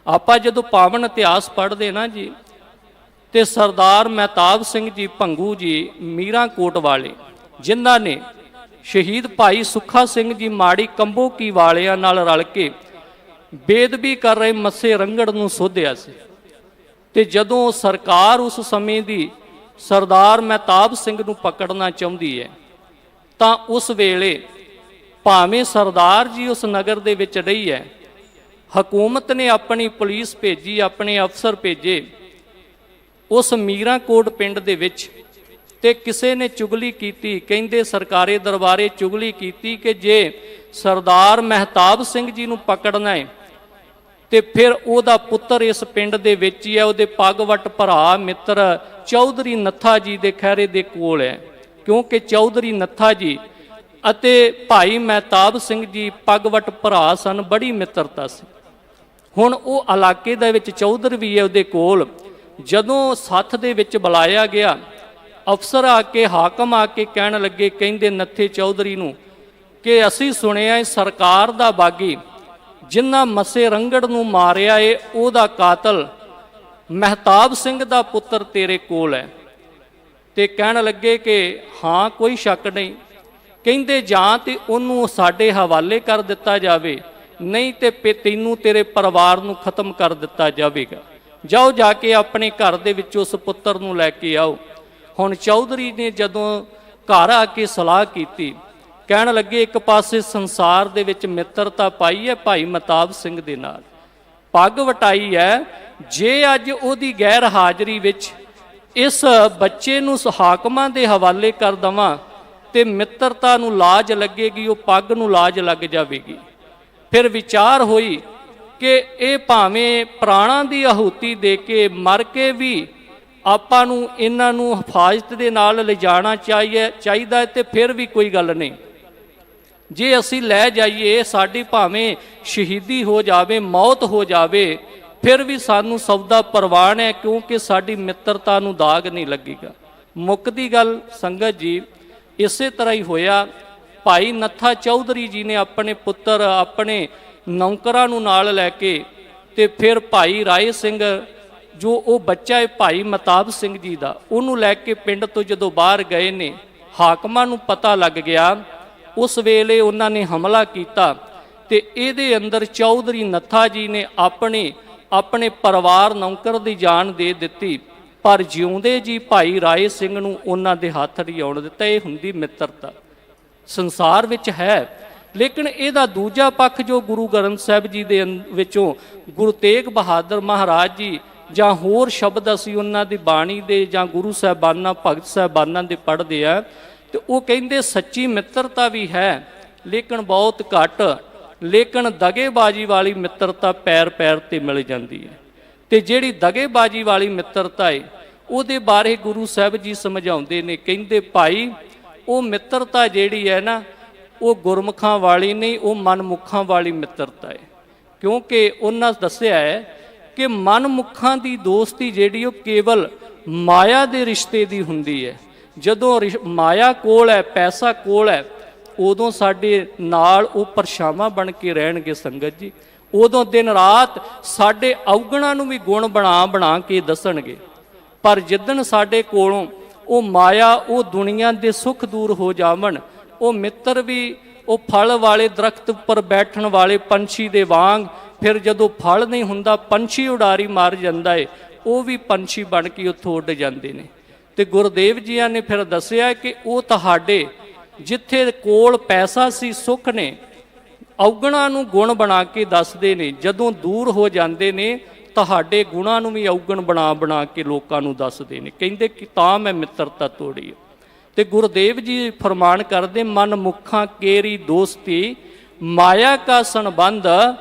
Speaker 1: ਆਪਾਂ ਜਦੋਂ ਪਾਵਨ ਇਤਿਹਾਸ ਪੜ੍ਹਦੇ ਨਾ ਜੀ, ਤੇ ਸਰਦਾਰ ਮਹਿਤਾਬ ਸਿੰਘ ਜੀ ਭੰਗੂ ਜੀ ਮੀਰਾਂਕੋਟ ਵਾਲੇ, ਜਿਨ੍ਹਾਂ ਨੇ ਸ਼ਹੀਦ ਭਾਈ ਸੁੱਖਾ ਸਿੰਘ ਜੀ ਮਾੜੀ ਕੰਬੋਕੀ ਵਾਲਿਆਂ ਨਾਲ ਰਲ ਕੇ ਬੇਦਬੀ ਕਰ ਰਹੇ ਮੱਸੇ ਰੰਗੜ ਨੂੰ ਸੋਧਿਆ ਸੀ, ਤੇ ਜਦੋਂ ਸਰਕਾਰ ਉਸ ਸਮੇਂ ਦੀ ਸਰਦਾਰ ਮਹਿਤਾਬ ਸਿੰਘ ਨੂੰ ਪਕੜਨਾ ਚਾਹੁੰਦੀ ਹੈ ਤਾਂ ਉਸ ਵੇਲੇ ਭਾਵੇਂ ਸਰਦਾਰ ਜੀ ਉਸ ਨਗਰ ਦੇ ਵਿੱਚ ਰਹੀ ਹੈ, ਹਕੂਮਤ ਨੇ ਆਪਣੀ ਪੁਲਿਸ ਭੇਜੀ, ਆਪਣੇ ਅਫਸਰ ਭੇਜੇ ਉਸ ਮੀਰਾਂਕੋਟ ਪਿੰਡ ਦੇ ਵਿੱਚ, ਤੇ ਕਿਸੇ ਨੇ ਚੁਗਲੀ ਕੀਤੀ, ਕਹਿੰਦੇ ਸਰਕਾਰੀ ਦਰਬਾਰੇ ਚੁਗਲੀ ਕੀਤੀ ਕਿ ਜੇ ਸਰਦਾਰ ਮਹਿਤਾਬ ਸਿੰਘ ਜੀ ਨੂੰ ਪਕੜਨਾ ਹੈ ਤੇ ਫਿਰ ਉਹਦਾ ਪੁੱਤਰ ਇਸ ਪਿੰਡ ਦੇ ਵਿੱਚ ਹੀ ਹੈ, ਉਹਦੇ ਪੱਗਵਟ ਭਰਾ ਮਿੱਤਰ ਚੌਧਰੀ ਨੱਥਾ ਜੀ ਦੇ ਖਹਿਰੇ ਦੇ ਕੋਲ ਹੈ, ਕਿਉਂਕਿ ਚੌਧਰੀ ਨੱਥਾ ਜੀ ਅਤੇ ਭਾਈ ਮਹਿਤਾਬ ਸਿੰਘ ਜੀ ਪੱਗਵਟ ਭਰਾ ਸਨ, ਬੜੀ ਮਿੱਤਰਤਾ ਸੀ। ਹੁਣ ਉਹ ਇਲਾਕੇ ਦੇ ਵਿੱਚ ਚੌਧਰ ਵੀ ਹੈ ਉਹਦੇ ਕੋਲ। ਜਦੋਂ ਸੱਥ ਦੇ ਵਿੱਚ ਬੁਲਾਇਆ ਗਿਆ, ਅਫਸਰ ਆ ਕੇ, ਹਾਕਮ ਆ ਕੇ ਕਹਿਣ ਲੱਗੇ, ਕਹਿੰਦੇ ਨੱਥੇ ਚੌਧਰੀ ਨੂੰ ਕਿ ਅਸੀਂ ਸੁਣਿਆ ਸਰਕਾਰ ਦਾ ਬਾਗੀ ਜਿਨ੍ਹਾਂ ਮੱਸੇ ਰੰਗੜ ਨੂੰ ਮਾਰਿਆ ਏ, ਉਹਦਾ ਕਾਤਲ ਮਹਿਤਾਬ ਸਿੰਘ ਦਾ ਪੁੱਤਰ ਤੇਰੇ ਕੋਲ ਹੈ। ਤੇ ਕਹਿਣ ਲੱਗੇ ਕਿ ਹਾਂ ਕੋਈ ਸ਼ੱਕ ਨਹੀਂ। ਕਹਿੰਦੇ ਜਾਂ ਤੇ ਉਹਨੂੰ ਸਾਡੇ ਹਵਾਲੇ ਕਰ ਦਿੱਤਾ ਜਾਵੇ, ਨਹੀਂ ਤੇ ਤੈਨੂੰ ਤੇਰੇ ਪਰਿਵਾਰ ਨੂੰ ਖਤਮ ਕਰ ਦਿੱਤਾ ਜਾਵੇਗਾ। ਜਾਓ ਜਾ ਕੇ ਆਪਣੇ ਘਰ ਦੇ ਵਿੱਚ ਉਸ ਪੁੱਤਰ ਨੂੰ ਲੈ ਕੇ ਆਓ। ਹੁਣ ਚੌਧਰੀ ਨੇ ਜਦੋਂ ਘਰ ਆ ਕੇ ਸਲਾਹ ਕੀਤੀ, ਕਹਿਣ ਲੱਗੇ ਇੱਕ ਪਾਸੇ ਸੰਸਾਰ ਦੇ ਵਿੱਚ ਮਿੱਤਰਤਾ ਪਾਈ ਹੈ ਭਾਈ ਮਹਿਤਾਬ ਸਿੰਘ ਦੇ ਨਾਲ, ਪੱਗ ਵਟਾਈ ਹੈ, ਜੇ ਅੱਜ ਉਹਦੀ ਗੈਰ ਹਾਜ਼ਰੀ ਵਿੱਚ ਇਸ ਬੱਚੇ ਨੂੰ ਹਾਕਮਾਂ ਦੇ ਹਵਾਲੇ ਕਰ ਦੇਵਾਂ ਤੇ ਮਿੱਤਰਤਾ ਨੂੰ ਲਾਜ ਲੱਗੇਗੀ, ਉਹ ਪੱਗ ਨੂੰ ਲਾਜ ਲੱਗ ਜਾਵੇਗੀ। ਫਿਰ ਵਿਚਾਰ ਹੋਈ ਕਿ ਇਹ ਭਾਵੇਂ ਪ੍ਰਾਣਾਂ ਦੀ ਆਹੂਤੀ ਦੇ ਕੇ ਮਰ ਕੇ ਵੀ ਆਪਾਂ ਨੂੰ ਇਹਨਾਂ ਨੂੰ ਹਿਫਾਜ਼ਤ ਦੇ ਨਾਲ ਲਿਜਾਣਾ ਚਾਹੀਦਾ ਤੇ ਫਿਰ ਵੀ ਕੋਈ ਗੱਲ ਨਹੀਂ। ਜੇ ਅਸੀਂ ਲੈ ਜਾਈਏ, ਸਾਡੀ ਭਾਵੇਂ ਸ਼ਹੀਦੀ ਹੋ ਜਾਵੇ, ਮੌਤ ਹੋ ਜਾਵੇ, ਫਿਰ ਵੀ ਸਾਨੂੰ ਸੌਦਾ ਪ੍ਰਵਾਨ ਹੈ, ਕਿਉਂਕਿ ਸਾਡੀ ਮਿੱਤਰਤਾ ਨੂੰ ਦਾਗ ਨਹੀਂ ਲੱਗੇਗਾ। ਮੁੱਕਦੀ ਗੱਲ ਸੰਗਤ ਜੀ ਇਸੇ ਤਰ੍ਹਾਂ ਹੀ ਹੋਇਆ। ਭਾਈ ਨੱਥਾ ਚੌਧਰੀ ਜੀ ਨੇ ਆਪਣੇ ਪੁੱਤਰ, ਆਪਣੇ ਨੌਕਰਾਂ ਨੂੰ ਨਾਲ ਲੈ ਕੇ ਤੇ ਫਿਰ ਭਾਈ ਰਾਏ ਸਿੰਘ, ਜੋ ਉਹ ਬੱਚਾ ਹੈ ਭਾਈ ਮਤਾਬ ਸਿੰਘ ਜੀ ਦਾ, ਉਹਨੂੰ ਲੈ ਕੇ ਪਿੰਡ ਤੋਂ ਜਦੋਂ ਬਾਹਰ ਗਏ ਨੇ, ਹਾਕਮਾਂ ਨੂੰ ਪਤਾ ਲੱਗ ਗਿਆ। ਉਸ ਵੇਲੇ ਉਹਨਾਂ ਨੇ ਹਮਲਾ ਕੀਤਾ ਤੇ ਇਹਦੇ ਅੰਦਰ ਚੌਧਰੀ ਨੱਥਾ ਜੀ ਨੇ ਆਪਣੇ ਪਰਿਵਾਰ ਨੌਕਰ ਦੀ ਜਾਨ ਦੇ ਦਿੱਤੀ, ਪਰ ਜਿਉਂਦੇ ਜੀ ਭਾਈ ਰਾਏ ਸਿੰਘ ਨੂੰ ਉਹਨਾਂ ਦੇ ਹੱਥ ਨਹੀਂ ਆਉਣ ਦਿੱਤਾ। ਇਹ ਹੁੰਦੀ ਮਿੱਤਰਤਾ, ਸੰਸਾਰ ਵਿੱਚ ਹੈ। ਲੇਕਿਨ ਇਹਦਾ ਦੂਜਾ ਪੱਖ ਜੋ ਗੁਰੂ ਗ੍ਰੰਥ ਸਾਹਿਬ ਜੀ ਦੇ ਵਿੱਚੋਂ ਗੁਰੂ ਤੇਗ ਬਹਾਦਰ ਮਹਾਰਾਜ ਜੀ ਜਾਂ ਹੋਰ ਸ਼ਬਦ ਅਸੀਂ ਉਹਨਾਂ ਦੀ ਬਾਣੀ ਦੇ ਜਾਂ ਗੁਰੂ ਸਾਹਿਬਾਨਾਂ, ਭਗਤ ਸਾਹਿਬਾਨਾਂ ਦੇ ਪੜ੍ਹਦੇ ਆ, ਤੇ ਉਹ ਕਹਿੰਦੇ ਸੱਚੀ ਮਿੱਤਰਤਾ ਵੀ ਹੈ ਲੇਕਿਨ ਬਹੁਤ ਘੱਟ, ਲੇਕਿਨ ਦਗੇਬਾਜੀ ਵਾਲੀ ਮਿੱਤਰਤਾ ਪੈਰ ਪੈਰ ਤੇ ਮਿਲ ਜਾਂਦੀ ਹੈ। ਤੇ ਜਿਹੜੀ ਦਗੇਬਾਜੀ ਵਾਲੀ ਮਿੱਤਰਤਾ ਹੈ ਉਹਦੇ ਬਾਰੇ ਗੁਰੂ ਸਾਹਿਬ ਜੀ ਸਮਝਾਉਂਦੇ ਨੇ, ਕਹਿੰਦੇ ਭਾਈ ਉਹ ਮਿੱਤਰਤਾ ਜਿਹੜੀ ਹੈ ਨਾ, ਉਹ ਗੁਰਮੁਖਾਂ ਵਾਲੀ ਨਹੀਂ, ਉਹ ਮਨਮੁਖਾਂ ਵਾਲੀ ਮਿੱਤਰਤਾ ਹੈ। ਕਿਉਂਕਿ ਉਹਨਾਂ ਦੱਸਿਆ ਹੈ ਕਿ ਮਨਮੁਖਾਂ ਦੀ ਦੋਸਤੀ ਜਿਹੜੀ ਉਹ ਕੇਵਲ ਮਾਇਆ ਦੇ ਰਿਸ਼ਤੇ ਦੀ ਹੁੰਦੀ ਹੈ। ਜਦੋਂ ਮਾਇਆ ਕੋਲ ਹੈ, ਪੈਸਾ ਕੋਲ ਹੈ, ਉਦੋਂ ਸਾਡੇ ਨਾਲ ਉਹ ਪਰਛਾਵਾਂ ਬਣ ਕੇ ਰਹਿਣਗੇ ਸੰਗਤ ਜੀ। ਉਦੋਂ ਦਿਨ ਰਾਤ ਸਾਡੇ ਔਗਣਾਂ ਨੂੰ ਵੀ ਗੁਣ ਬਣਾ ਕੇ ਦੱਸਣਗੇ। ਪਰ ਜਿੱਦਣ ਸਾਡੇ ਕੋਲੋਂ ਉਹ ਮਾਇਆ, ਉਹ ਦੁਨੀਆ ਦੇ ਸੁੱਖ ਦੂਰ ਹੋ ਜਾਵਣ, ਉਹ ਮਿੱਤਰ ਵੀ ਉਹ ਫਲ ਵਾਲੇ ਦਰਖਤ ਉੱਪਰ ਬੈਠਣ ਵਾਲੇ ਪੰਛੀ ਦੇ ਵਾਂਗ, ਫਿਰ ਜਦੋਂ ਫਲ ਨਹੀਂ ਹੁੰਦਾ ਪੰਛੀ ਉਡਾਰੀ ਮਾਰ ਜਾਂਦਾ ਏ, ਉਹ ਵੀ ਪੰਛੀ ਬਣ ਕੇ ਉੱਥੋਂ ਉੱਡ ਜਾਂਦੇ ਨੇ। ਤੇ ਗੁਰਦੇਵ ਜੀਆਂ ਨੇ ਫਿਰ ਦੱਸਿਆ ਕਿ ਉਹ ਤੁਹਾਡੇ ਜਿੱਥੇ ਕੋਲ ਪੈਸਾ ਸੀ, ਸੁੱਖ ਨੇ, ਔਗਣਾਂ ਨੂੰ ਗੁਣ ਬਣਾ ਕੇ ਦੱਸਦੇ ਨੇ, ਜਦੋਂ ਦੂਰ ਹੋ ਜਾਂਦੇ ਨੇ ਤੁਹਾਡੇ ਗੁਣਾਂ ਨੂੰ ਵੀ ਔਗਣ ਬਣਾ ਕੇ ਲੋਕਾਂ ਨੂੰ ਦੱਸਦੇ ਨੇ। ਕਹਿੰਦੇ ਕਿ ਤਾਂ ਮੈਂ ਮਿੱਤਰਤਾ ਤੋੜੀ। ਤੇ ਗੁਰਦੇਵ ਜੀ ਫਰਮਾਨ ਕਰਦੇ, ਮਨ ਮੁੱਖਾਂ ਕੇਰੀ ਦੋਸਤੀ, ਮਾਇਆ ਕਾ ਸੰਬੰਧ,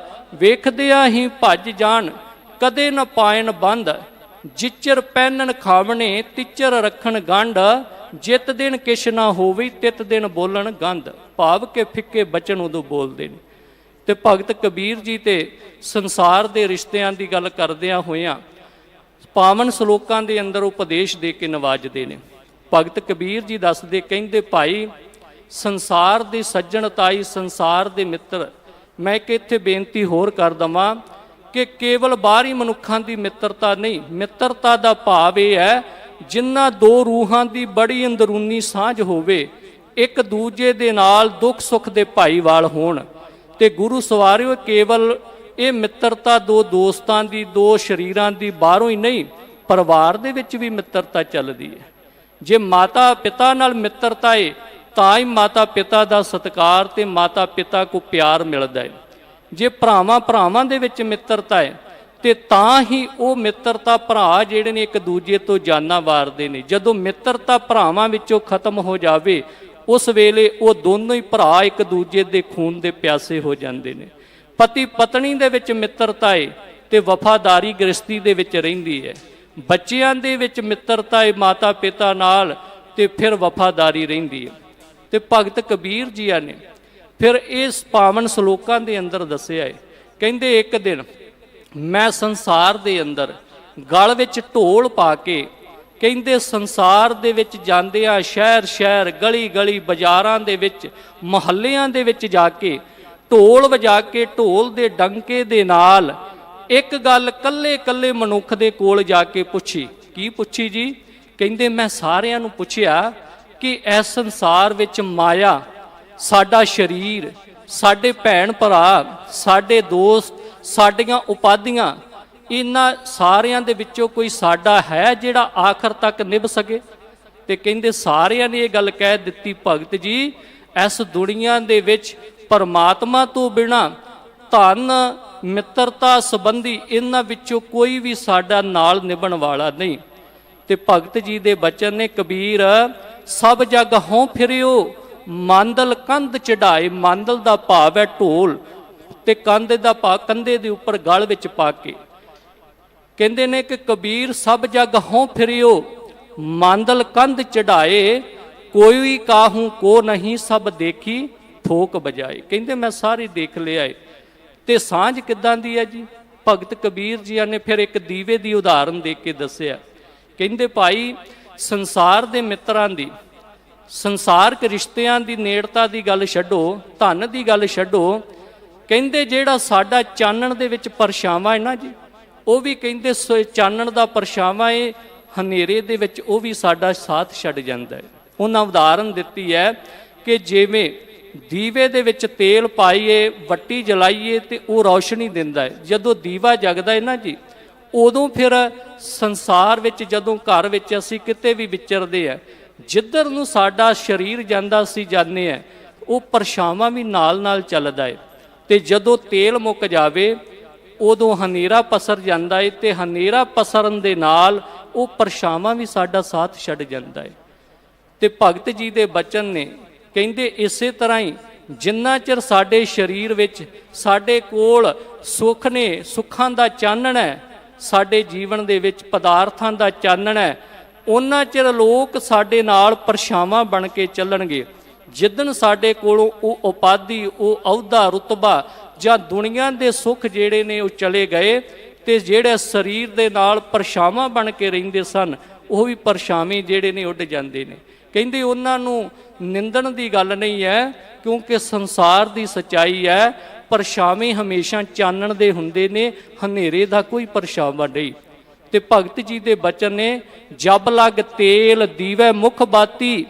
Speaker 1: ਵੇਖਦਿਆਂ ਹੀ ਭੱਜ ਜਾਣ ਕਦੇ ਨ ਪਾਇਨ ਬੰਦ, ਜਿਚਰ ਪਹਿਨਣ ਖਾਵਣੇ ਤਿਚਰ ਰੱਖਣ ਗੰਢ, ਜਿਤ ਦਿਨ ਕਿਛ ਨਾ ਹੋਵੇ ਤਿਤ ਦਿਨ ਬੋਲਣ ਗੰਧ। ਭਾਵ ਕੇ ਫਿੱਕੇ ਬਚਨ ਉਦੋਂ ਬੋਲਦੇ ਨੇ। ਤੇ ਭਗਤ ਕਬੀਰ ਜੀ ਤੇ ਸੰਸਾਰ ਦੇ ਰਿਸ਼ਤਿਆਂ ਦੀ ਗੱਲ ਕਰਦਿਆਂ ਹੋਇਆਂ ਪਾਵਨ ਸ਼ਲੋਕਾਂ ਦੇ ਅੰਦਰ ਉਪਦੇਸ਼ ਦੇ ਕੇ ਨਵਾਜਦੇ ਨੇ। ਭਗਤ ਕਬੀਰ ਜੀ ਦੱਸਦੇ, ਕਹਿੰਦੇ ਭਾਈ ਸੰਸਾਰ ਦੇ ਸੱਜਣ ਤਾਈ, ਸੰਸਾਰ ਦੇ ਮਿੱਤਰ, ਮੈਂ ਇੱਕ ਇੱਥੇ ਬੇਨਤੀ ਹੋਰ ਕਰ ਦਵਾਂ ਕਿ ਕੇਵਲ ਬਾਹਰੀ ਮਨੁੱਖਾਂ ਦੀ ਮਿੱਤਰਤਾ ਨਹੀਂ, ਮਿੱਤਰਤਾ ਦਾ ਭਾਵ ਇਹ ਹੈ ਜਿਨ੍ਹਾਂ ਦੋ ਰੂਹਾਂ ਦੀ ਬੜੀ ਅੰਦਰੂਨੀ ਸਾਂਝ ਹੋਵੇ, ਇੱਕ ਦੂਜੇ ਦੇ ਨਾਲ ਦੁੱਖ ਸੁੱਖ ਦੇ ਭਾਈਵਾਲ ਹੋਣ। ਤੇ ਗੁਰੂ ਸਵਾਰਿਓ ਕੇਵਲ ਇਹ ਮਿੱਤਰਤਾ ਦੋ ਦੋਸਤਾਂ ਦੀ, ਦੋ ਸ਼ਰੀਰਾਂ ਦੀ ਬਾਹਰੋਂ ਹੀ ਨਹੀਂ, ਪਰਿਵਾਰ ਦੇ ਵਿੱਚ ਵੀ ਮਿੱਤਰਤਾ ਚੱਲਦੀ ਹੈ। ਜੇ ਮਾਤਾ ਪਿਤਾ ਨਾਲ ਮਿੱਤਰਤਾ ਹੈ ਤਾਂ ਹੀ ਮਾਤਾ ਪਿਤਾ ਦਾ ਸਤਿਕਾਰ ਤੇ ਮਾਤਾ ਪਿਤਾ ਕੋ ਪਿਆਰ ਮਿਲਦਾ ਹੈ। ਜੇ ਭਰਾਵਾਂ ਦੇ ਵਿੱਚ ਮਿੱਤਰਤਾ ਹੈ ਤੇ ਤਾਂ ਹੀ ਉਹ ਮਿੱਤਰਤਾ ਭਰਾ ਜਿਹੜੇ ਨੇ ਇੱਕ ਦੂਜੇ ਤੋਂ ਜਾਨਾਂ ਵਾਰਦੇ ਨੇ। ਜਦੋਂ ਮਿੱਤਰਤਾ ਭਰਾਵਾਂ ਵਿੱਚੋਂ ਖਤਮ ਹੋ ਜਾਵੇ, ਉਸ ਵੇਲੇ ਉਹ ਦੋਨੋਂ ਹੀ ਭਰਾ ਇੱਕ ਦੂਜੇ ਦੇ ਖੂਨ ਦੇ ਪਿਆਸੇ ਹੋ ਜਾਂਦੇ ਨੇ। ਪਤੀ ਪਤਨੀ ਦੇ ਵਿੱਚ ਮਿੱਤਰਤਾ ਹੈ ਤੇ ਵਫਾਦਾਰੀ ਗ੍ਰਸਤੀ ਦੇ ਵਿੱਚ ਰਹਿੰਦੀ ਹੈ। ਬੱਚਿਆਂ ਦੇ ਵਿੱਚ ਮਿੱਤਰਤਾ ਹੈ ਮਾਤਾ ਪਿਤਾ ਨਾਲ ਤੇ ਫਿਰ ਵਫਾਦਾਰੀ ਰਹਿੰਦੀ ਹੈ। ਤੇ ਭਗਤ ਕਬੀਰ ਜੀਆਂ ਨੇ ਫਿਰ ਇਸ ਪਾਵਨ ਸ਼ਲੋਕਾਂ ਦੇ ਅੰਦਰ ਦੱਸਿਆ ਹੈ, ਕਹਿੰਦੇ ਇੱਕ ਦਿਨ ਮੈਂ ਸੰਸਾਰ ਦੇ ਅੰਦਰ ਗਲ ਵਿੱਚ ਢੋਲ ਪਾ ਕੇ, ਕਹਿੰਦੇ ਸੰਸਾਰ ਦੇ ਵਿੱਚ ਜਾਂਦਿਆਂ ਸ਼ਹਿਰ ਗਲੀ ਗਲੀ ਬਾਜ਼ਾਰਾਂ ਦੇ ਵਿੱਚ ਮੁਹੱਲਿਆਂ ਦੇ ਵਿੱਚ ਜਾ ਕੇ ਢੋਲ ਵਜਾ ਕੇ ਢੋਲ ਦੇ ਡੰਕੇ ਦੇ ਨਾਲ ਇੱਕ ਗੱਲ ਕੱਲੇ ਮਨੁੱਖ ਦੇ ਕੋਲ ਜਾ ਕੇ ਪੁੱਛੀ। ਕੀ ਪੁੱਛੀ ਜੀ? ਕਹਿੰਦੇ ਮੈਂ ਸਾਰਿਆਂ ਨੂੰ ਪੁੱਛਿਆ ਕਿ ਇਸ ਸੰਸਾਰ ਵਿੱਚ ਮਾਇਆ, ਸਾਡਾ ਸਰੀਰ, ਸਾਡੇ ਭੈਣ ਭਰਾ, ਸਾਡੇ ਦੋਸਤ, ਸਾਡੀਆਂ ਉਪਾਧੀਆਂ, ਇਹਨਾਂ ਸਾਰਿਆਂ ਦੇ ਵਿੱਚੋਂ ਕੋਈ ਸਾਡਾ ਹੈ ਜਿਹੜਾ ਆਖਰ ਤੱਕ ਨਿਭ ਸਕੇ? ਤੇ ਕਹਿੰਦੇ ਸਾਰਿਆਂ ਨੇ ਇਹ ਗੱਲ ਕਹਿ ਦਿੱਤੀ, ਭਗਤ ਜੀ ਇਸ ਦੁਨੀਆ ਦੇ ਵਿੱਚ ਪਰਮਾਤਮਾ ਤੋਂ ਬਿਨਾਂ ਧਨ ਮਿੱਤਰਤਾ ਸੰਬੰਧੀ ਇਹਨਾਂ ਵਿੱਚੋਂ ਕੋਈ ਵੀ ਸਾਡਾ ਨਾਲ ਨਿਭਣ ਵਾਲਾ ਨਹੀਂ। ਤੇ ਭਗਤ ਜੀ ਦੇ ਬਚਨ ਨੇ, ਕਬੀਰ ਸਭ ਜਗ ਹੋਂ ਫਿਰਿਓ ਮਾਂਦਲ ਕੰਧ ਚੜਾਏ। ਮਾਂਦਲ ਦਾ ਭਾਵ ਹੈ ਢੋਲ, ਤੇ ਕੰਧ ਦਾ ਭਾਵ ਕੰਧੇ ਦੇ ਉੱਪਰ ਗਲ ਵਿੱਚ ਪਾ ਕੇ। ਕਹਿੰਦੇ ਨੇ ਕਿ ਕਬੀਰ ਸਭ ਜਗ ਹੋਂ ਫਿਰਿਓ, ਮਾਂਦਲ ਕੰਧ ਚੜਾਏ, ਕੋਈ ਕਾਹੂ ਕੋ ਨਹੀਂ ਸਭ ਦੇਖੀ ਠੋਕ ਬਜਾਏ। ਕਹਿੰਦੇ ਮੈਂ ਸਾਰੇ ਦੇਖ ਲਿਆ ਏ। ਤੇ ਸਾਂਝ ਕਿੱਦਾਂ ਦੀ ਹੈ ਜੀ? ਭਗਤ ਕਬੀਰ ਜੀ ਨੇ ਫਿਰ ਇੱਕ ਦੀਵੇ ਦੀ ਉਦਾਹਰਨ ਦੇ ਕੇ ਦੱਸਿਆ। ਕਹਿੰਦੇ ਭਾਈ ਸੰਸਾਰ ਦੇ ਮਿੱਤਰਾਂ ਦੀ, ਸੰਸਾਰਕ ਰਿਸ਼ਤਿਆਂ ਦੀ ਨੇੜਤਾ ਦੀ ਗੱਲ ਛੱਡੋ, ਧਨ ਦੀ ਗੱਲ ਛੱਡੋ, ਕਹਿੰਦੇ ਜਿਹੜਾ ਸਾਡਾ ਚਾਨਣ ਦੇ ਵਿੱਚ ਪਰਛਾਵਾਂ ਹੈ ਨਾ ਜੀ, ਉਹ ਵੀ ਕਹਿੰਦੇ ਚਾਨਣ ਦਾ ਪਰਛਾਵਾਂ ਹੈ, ਹਨੇਰੇ ਦੇ ਵਿੱਚ ਉਹ ਵੀ ਸਾਡਾ ਸਾਥ ਛੱਡ ਜਾਂਦਾ ਹੈ। ਉਹਨਾਂ ਉਦਾਹਰਨ ਦਿੱਤੀ ਹੈ ਕਿ ਜਿਵੇਂ ਦੀਵੇ ਦੇ ਵਿੱਚ ਤੇਲ ਪਾਈਏ, ਵੱਟੀ ਜਲਾਈਏ ਤੇ ਉਹ ਰੌਸ਼ਨੀ ਦਿੰਦਾ ਹੈ। ਜਦੋਂ ਦੀਵਾ ਜਗਦਾ ਹੈ ਨਾ ਜੀ, ਉਦੋਂ ਫਿਰ ਸੰਸਾਰ ਵਿੱਚ, ਜਦੋਂ ਘਰ ਵਿੱਚ ਅਸੀਂ ਕਿਤੇ ਵੀ ਵਿਚਰਦੇ ਆ, ਜਿੱਧਰ ਨੂੰ ਸਾਡਾ ਸਰੀਰ ਜਾਂਦਾ ਅਸੀਂ ਜਾਂਦੇ ਆ, ਉਹ ਪਰਛਾਵਾਂ ਵੀ ਨਾਲ ਨਾਲ ਚੱਲਦਾ ਹੈ। ਤੇ ਜਦੋਂ ਤੇਲ ਮੁੱਕ ਜਾਵੇ ਉਦੋਂ ਹਨੇਰਾ ਪਸਰ ਜਾਂਦਾ ਹੈ, ਤੇ ਹਨੇਰਾ ਪਸਰਨ ਦੇ ਨਾਲ ਉਹ ਪਰਛਾਵਾਂ ਵੀ ਸਾਡਾ ਸਾਥ ਛੱਡ ਜਾਂਦਾ ਹੈ। ਤੇ ਭਗਤ ਜੀ ਦੇ ਬਚਨ ਨੇ, ਕਹਿੰਦੇ ਇਸੇ ਤਰ੍ਹਾਂ ਹੀ ਜਿੰਨਾ ਚਿਰ ਸਾਡੇ ਸਰੀਰ ਵਿੱਚ ਸਾਡੇ ਕੋਲ ਸੁੱਖ ਨੇ, ਸੁੱਖਾਂ ਦਾ ਚਾਨਣ ਹੈ, ਸਾਡੇ ਜੀਵਨ ਦੇ ਵਿੱਚ ਪਦਾਰਥਾਂ ਦਾ ਚਾਨਣ ਹੈ, ਉਹਨਾਂ ਚਿਰ ਲੋਕ ਸਾਡੇ ਨਾਲ ਪਰਛਾਵਾਂ ਬਣ ਕੇ ਚੱਲਣਗੇ। ਜਿੱਦਣ ਸਾਡੇ ਕੋਲੋਂ ਉਹ ਉਪਾਧੀ, ਉਹ ਅਹੁਦਾ, ਰੁਤਬਾ ਜਾਂ ਦੁਨੀਆ ਦੇ ਸੁੱਖ ਜਿਹੜੇ ਨੇ ਉਹ ਚਲੇ ਗਏ, ਤੇ ਜਿਹੜੇ ਸਰੀਰ ਦੇ ਨਾਲ ਪਰਛਾਵਾਂ ਬਣ ਕੇ ਰਹਿੰਦੇ ਸਨ, ਉਹ ਵੀ ਪਰਛਾਵੇਂ ਜਿਹੜੇ ਨੇ ਉੱਡ ਜਾਂਦੇ ਨੇ। ਕਹਿੰਦੇ ਉਹਨਾਂ ਨੂੰ ਨਿੰਦਣ ਦੀ ਗੱਲ ਨਹੀਂ ਹੈ, ਕਿਉਂਕਿ ਸੰਸਾਰ ਦੀ ਸੱਚਾਈ ਹੈ, ਪਰਛਾਵੇਂ ਹਮੇਸ਼ਾ ਚਾਨਣ ਦੇ ਹੁੰਦੇ ਨੇ, ਹਨੇਰੇ ਦਾ ਕੋਈ ਪਰਛਾਵਾਂ ਨਹੀਂ। ਤੇ ਭਗਤ ਜੀ ਦੇ ਬਚਨ ਨੇ, ਜਬ ਲਗ ਤੇਲ ਦੀਵੈ ਮੁਖ ਬਾਤੀ,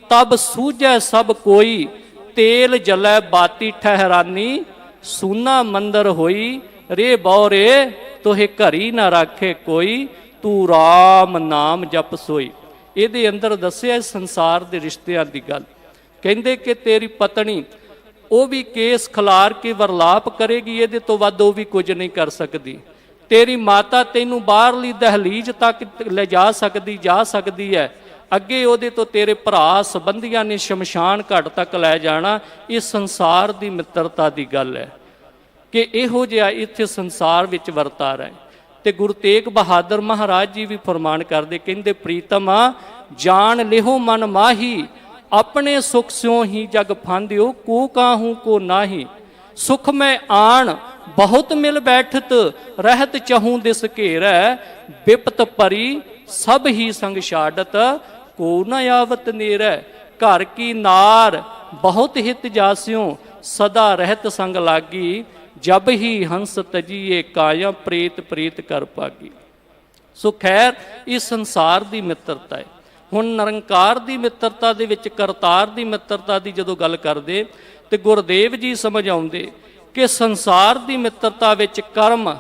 Speaker 1: ਤਬ ਸੂਝੈ ਸਭ ਕੋਈ, ਤੇਲ ਜਲੈ ਬਾਤੀ ਠਹਿਰਾਨੀ, ਸੂਨਾ ਮੰਦਰ ਹੋਈ, ਰੇ ਬੌਰੇ ਤੋਹੇ ਘਰੀ ਨਾ ਰਾਖੇ ਕੋਈ, ਤੂੰ ਰਾਮ ਨਾਮ ਜਪ ਸੋਈ। ਇਹਦੇ ਅੰਦਰ ਦੱਸਿਆ ਸੰਸਾਰ ਦੇ ਰਿਸ਼ਤਿਆਂ ਦੀ ਗੱਲ। ਕਹਿੰਦੇ ਕਿ ਤੇਰੀ ਪਤਨੀ ਉਹ ਵੀ ਕੇਸ ਖਿਲਾਰ ਕੇ ਵਰਲਾਪ ਕਰੇਗੀ, ਇਹਦੇ ਤੋਂ ਵੱਧ ਉਹ ਵੀ ਕੁਝ ਨਹੀਂ ਕਰ ਸਕਦੀ। ਤੇਰੀ ਮਾਤਾ ਤੈਨੂੰ ਬਾਹਰਲੀ ਦਹਲੀਜ਼ ਤੱਕ ਲਿਜਾ ਸਕਦੀ, ਜਾ ਸਕਦੀ ਹੈ, ਅੱਗੇ ਉਹਦੇ ਤੋਂ ਤੇਰੇ ਭਰਾ ਸੰਬੰਧੀਆਂ ਨੇ ਸ਼ਮਸ਼ਾਨ ਘਾਟ ਤੱਕ ਲੈ ਜਾਣਾ। ਇਹ ਸੰਸਾਰ ਦੀ ਮਿੱਤਰਤਾ ਦੀ ਗੱਲ ਹੈ ਕਿ ਇਹੋ ਜਿਹਾ ਇੱਥੇ ਸੰਸਾਰ ਵਿੱਚ ਵਰਤਾਰਾ ਹੈ। ਤੇ ਗੁਰੂ ਤੇਗ ਬਹਾਦਰ ਮਹਾਰਾਜ ਜੀ ਵੀ ਫਰਮਾਨ ਕਰਦੇ, ਕਹਿੰਦੇ ਪ੍ਰੀਤਮ ਜਾਣ ਲਿਹੋ ਮਨ ਮਾਹੀ, ਆਪਣੇ ਸੁਖ ਸਿਉ ਹੀ ਜਗ ਫਾਂਦਿਓ, ਕੋ ਕਾਹੂ ਕੋ ਨਾਹੀ, ਸੁਖ ਮੈਂ ਆਣ ਬਹੁਤ ਮਿਲ ਬੈਠਤ, ਰਹਿਤ ਚਹੂੰ ਦਿਸ ਘੇਰੈ, ਬਿਪਤ ਪਰੀ ਸਭ ਹੀ ਸੰਗ ਛਾੜਤ, ਕੋ ਨ ਆਵਤ ਨੇਰੈ, ਘਰ ਕੀ ਨਾਰ ਬਹੁਤ ਹਿਤ ਜਾਸਿਓ, ਸਦਾ ਰਹਿਤ ਸੰਗ ਲਾਗੀ, ਜਬ ਹੀ ਹੰਸ ਤਜੀਏ ਕਾਇਆ, ਪ੍ਰੇਤ ਪ੍ਰੇਤ ਕਰ ਭਾਗੀ। ਸੋ ਖੈਰ ਇਹ ਸੰਸਾਰ ਦੀ ਮਿੱਤਰਤਾ ਹੈ। ਹੁਣ ਨਿਰੰਕਾਰ ਦੀ ਮਿੱਤਰਤਾ ਦੇ ਵਿੱਚ, ਕਰਤਾਰ ਦੀ ਮਿੱਤਰਤਾ ਦੀ ਜਦੋਂ ਗੱਲ ਕਰਦੇ, ਤੇ ਗੁਰਦੇਵ ਜੀ ਸਮਝਾਉਂਦੇ ਕਿ ਸੰਸਾਰ ਦੀ ਮਿੱਤਰਤਾ ਵਿੱਚ ਕਰਮ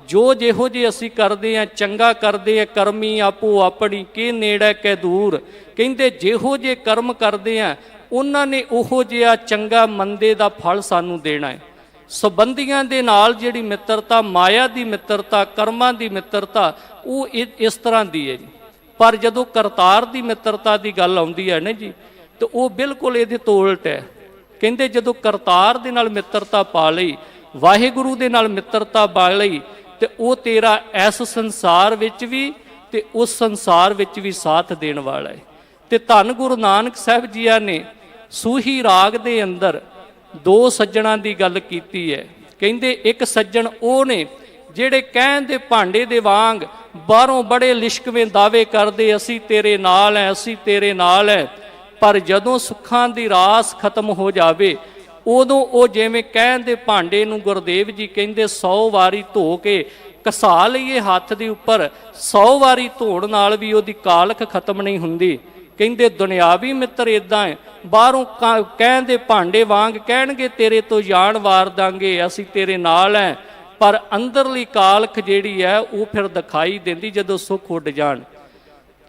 Speaker 1: ਜੋ ਜਿਹੋ ਜਿਹੇ ਅਸੀਂ ਕਰਦੇ ਹਾਂ, ਚੰਗਾ ਕਰਦੇ ਹਾਂ, ਕਰਮੀ ਆਪੋ ਆਪਣੀ ਕੇ ਨੇੜੇ ਕੈ ਦੂਰ। ਕਹਿੰਦੇ ਜਿਹੋ ਜਿਹੇ ਕਰਮ ਕਰਦੇ ਹਾਂ ਉਹਨਾਂ ਨੇ ਉਹੋ ਜਿਹਾ ਚੰਗਾ ਮੰਦੇ ਦਾ ਫਲ ਸਾਨੂੰ ਦੇਣਾ ਹੈ। ਸੰਬੰਧੀਆਂ ਦੇ ਨਾਲ ਜਿਹੜੀ ਮਿੱਤਰਤਾ, ਮਾਇਆ ਦੀ ਮਿੱਤਰਤਾ, ਕਰਮਾਂ ਦੀ ਮਿੱਤਰਤਾ, ਉਹ ਇਸ ਤਰ੍ਹਾਂ ਦੀ ਹੈ ਜੀ। ਪਰ ਜਦੋਂ ਕਰਤਾਰ ਦੀ ਮਿੱਤਰਤਾ ਦੀ ਗੱਲ ਆਉਂਦੀ ਹੈ ਨਾ ਜੀ, ਤੇ ਉਹ ਬਿਲਕੁਲ ਇਹਦੇ ਤੋਂ ਉਲਟ ਹੈ। ਕਹਿੰਦੇ ਜਦੋਂ ਕਰਤਾਰ ਦੇ ਨਾਲ ਮਿੱਤਰਤਾ ਪਾ ਲਈ, ਵਾਹਿਗੁਰੂ ਦੇ ਨਾਲ ਮਿੱਤਰਤਾ ਪਾ ਲਈ, ਤੇ ਉਹ ਤੇਰਾ ਇਸ ਸੰਸਾਰ ਵਿੱਚ ਵੀ ਤੇ ਉਸ ਸੰਸਾਰ ਵਿੱਚ ਵੀ ਸਾਥ ਦੇਣ ਵਾਲਾ ਹੈ। ਤੇ ਧੰਨ ਗੁਰੂ ਨਾਨਕ ਸਾਹਿਬ ਜੀ ਨੇ ਸੂਹੀ ਰਾਗ ਦੇ ਅੰਦਰ ਦੋ ਸੱਜਣਾਂ ਦੀ ਗੱਲ ਕੀਤੀ ਹੈ। ਕਹਿੰਦੇ ਇੱਕ ਸੱਜਣ ਉਹ ਨੇ ਜਿਹੜੇ ਕਹਿਣ ਦੇ ਭਾਂਡੇ ਦੇ ਵਾਂਗ ਬਾਹਰੋਂ ਬੜੇ ਲਿਸ਼ਕਵੇਂ ਦਾਅਵੇ ਕਰਦੇ, ਅਸੀਂ ਤੇਰੇ ਨਾਲ ਹੈ, ਅਸੀਂ ਤੇਰੇ ਨਾਲ ਹੈ, ਪਰ ਜਦੋਂ ਸੁੱਖਾਂ ਦੀ ਰਾਸ ਖਤਮ ਹੋ ਜਾਵੇ ਉਦੋਂ ਉਹ ਜਿਵੇਂ ਕਹਿਣ ਦੇ ਭਾਂਡੇ ਨੂੰ ਗੁਰਦੇਵ ਜੀ ਕਹਿੰਦੇ 100 ਵਾਰੀ ਧੋ ਕੇ ਘਸਾ ਲਈਏ ਹੱਥ ਦੇ ਉੱਪਰ, 100 ਵਾਰੀ ਧੋਣ ਨਾਲ ਵੀ ਉਹਦੀ ਕਾਲਖ ਖਤਮ ਨਹੀਂ ਹੁੰਦੀ। ਕਹਿੰਦੇ ਦੁਨਿਆਵੀ ਮਿੱਤਰ ਇਦਾਂ ਹੈ, ਬਾਹਰੋਂ ਕਹਿਣ ਦੇ ਭਾਂਡੇ ਵਾਂਗ ਕਹਿਣਗੇ ਤੇਰੇ ਤੋਂ ਜਾਨ ਵਾਰ ਦਾਂਗੇ, ਅਸੀਂ ਤੇਰੇ ਨਾਲ ਹੈ, ਪਰ ਅੰਦਰਲੀ ਕਾਲਖ ਜਿਹੜੀ ਹੈ ਉਹ ਫਿਰ ਦਿਖਾਈ ਦਿੰਦੀ ਜਦੋਂ ਸੁੱਖ ਉੱਡ ਜਾਣ।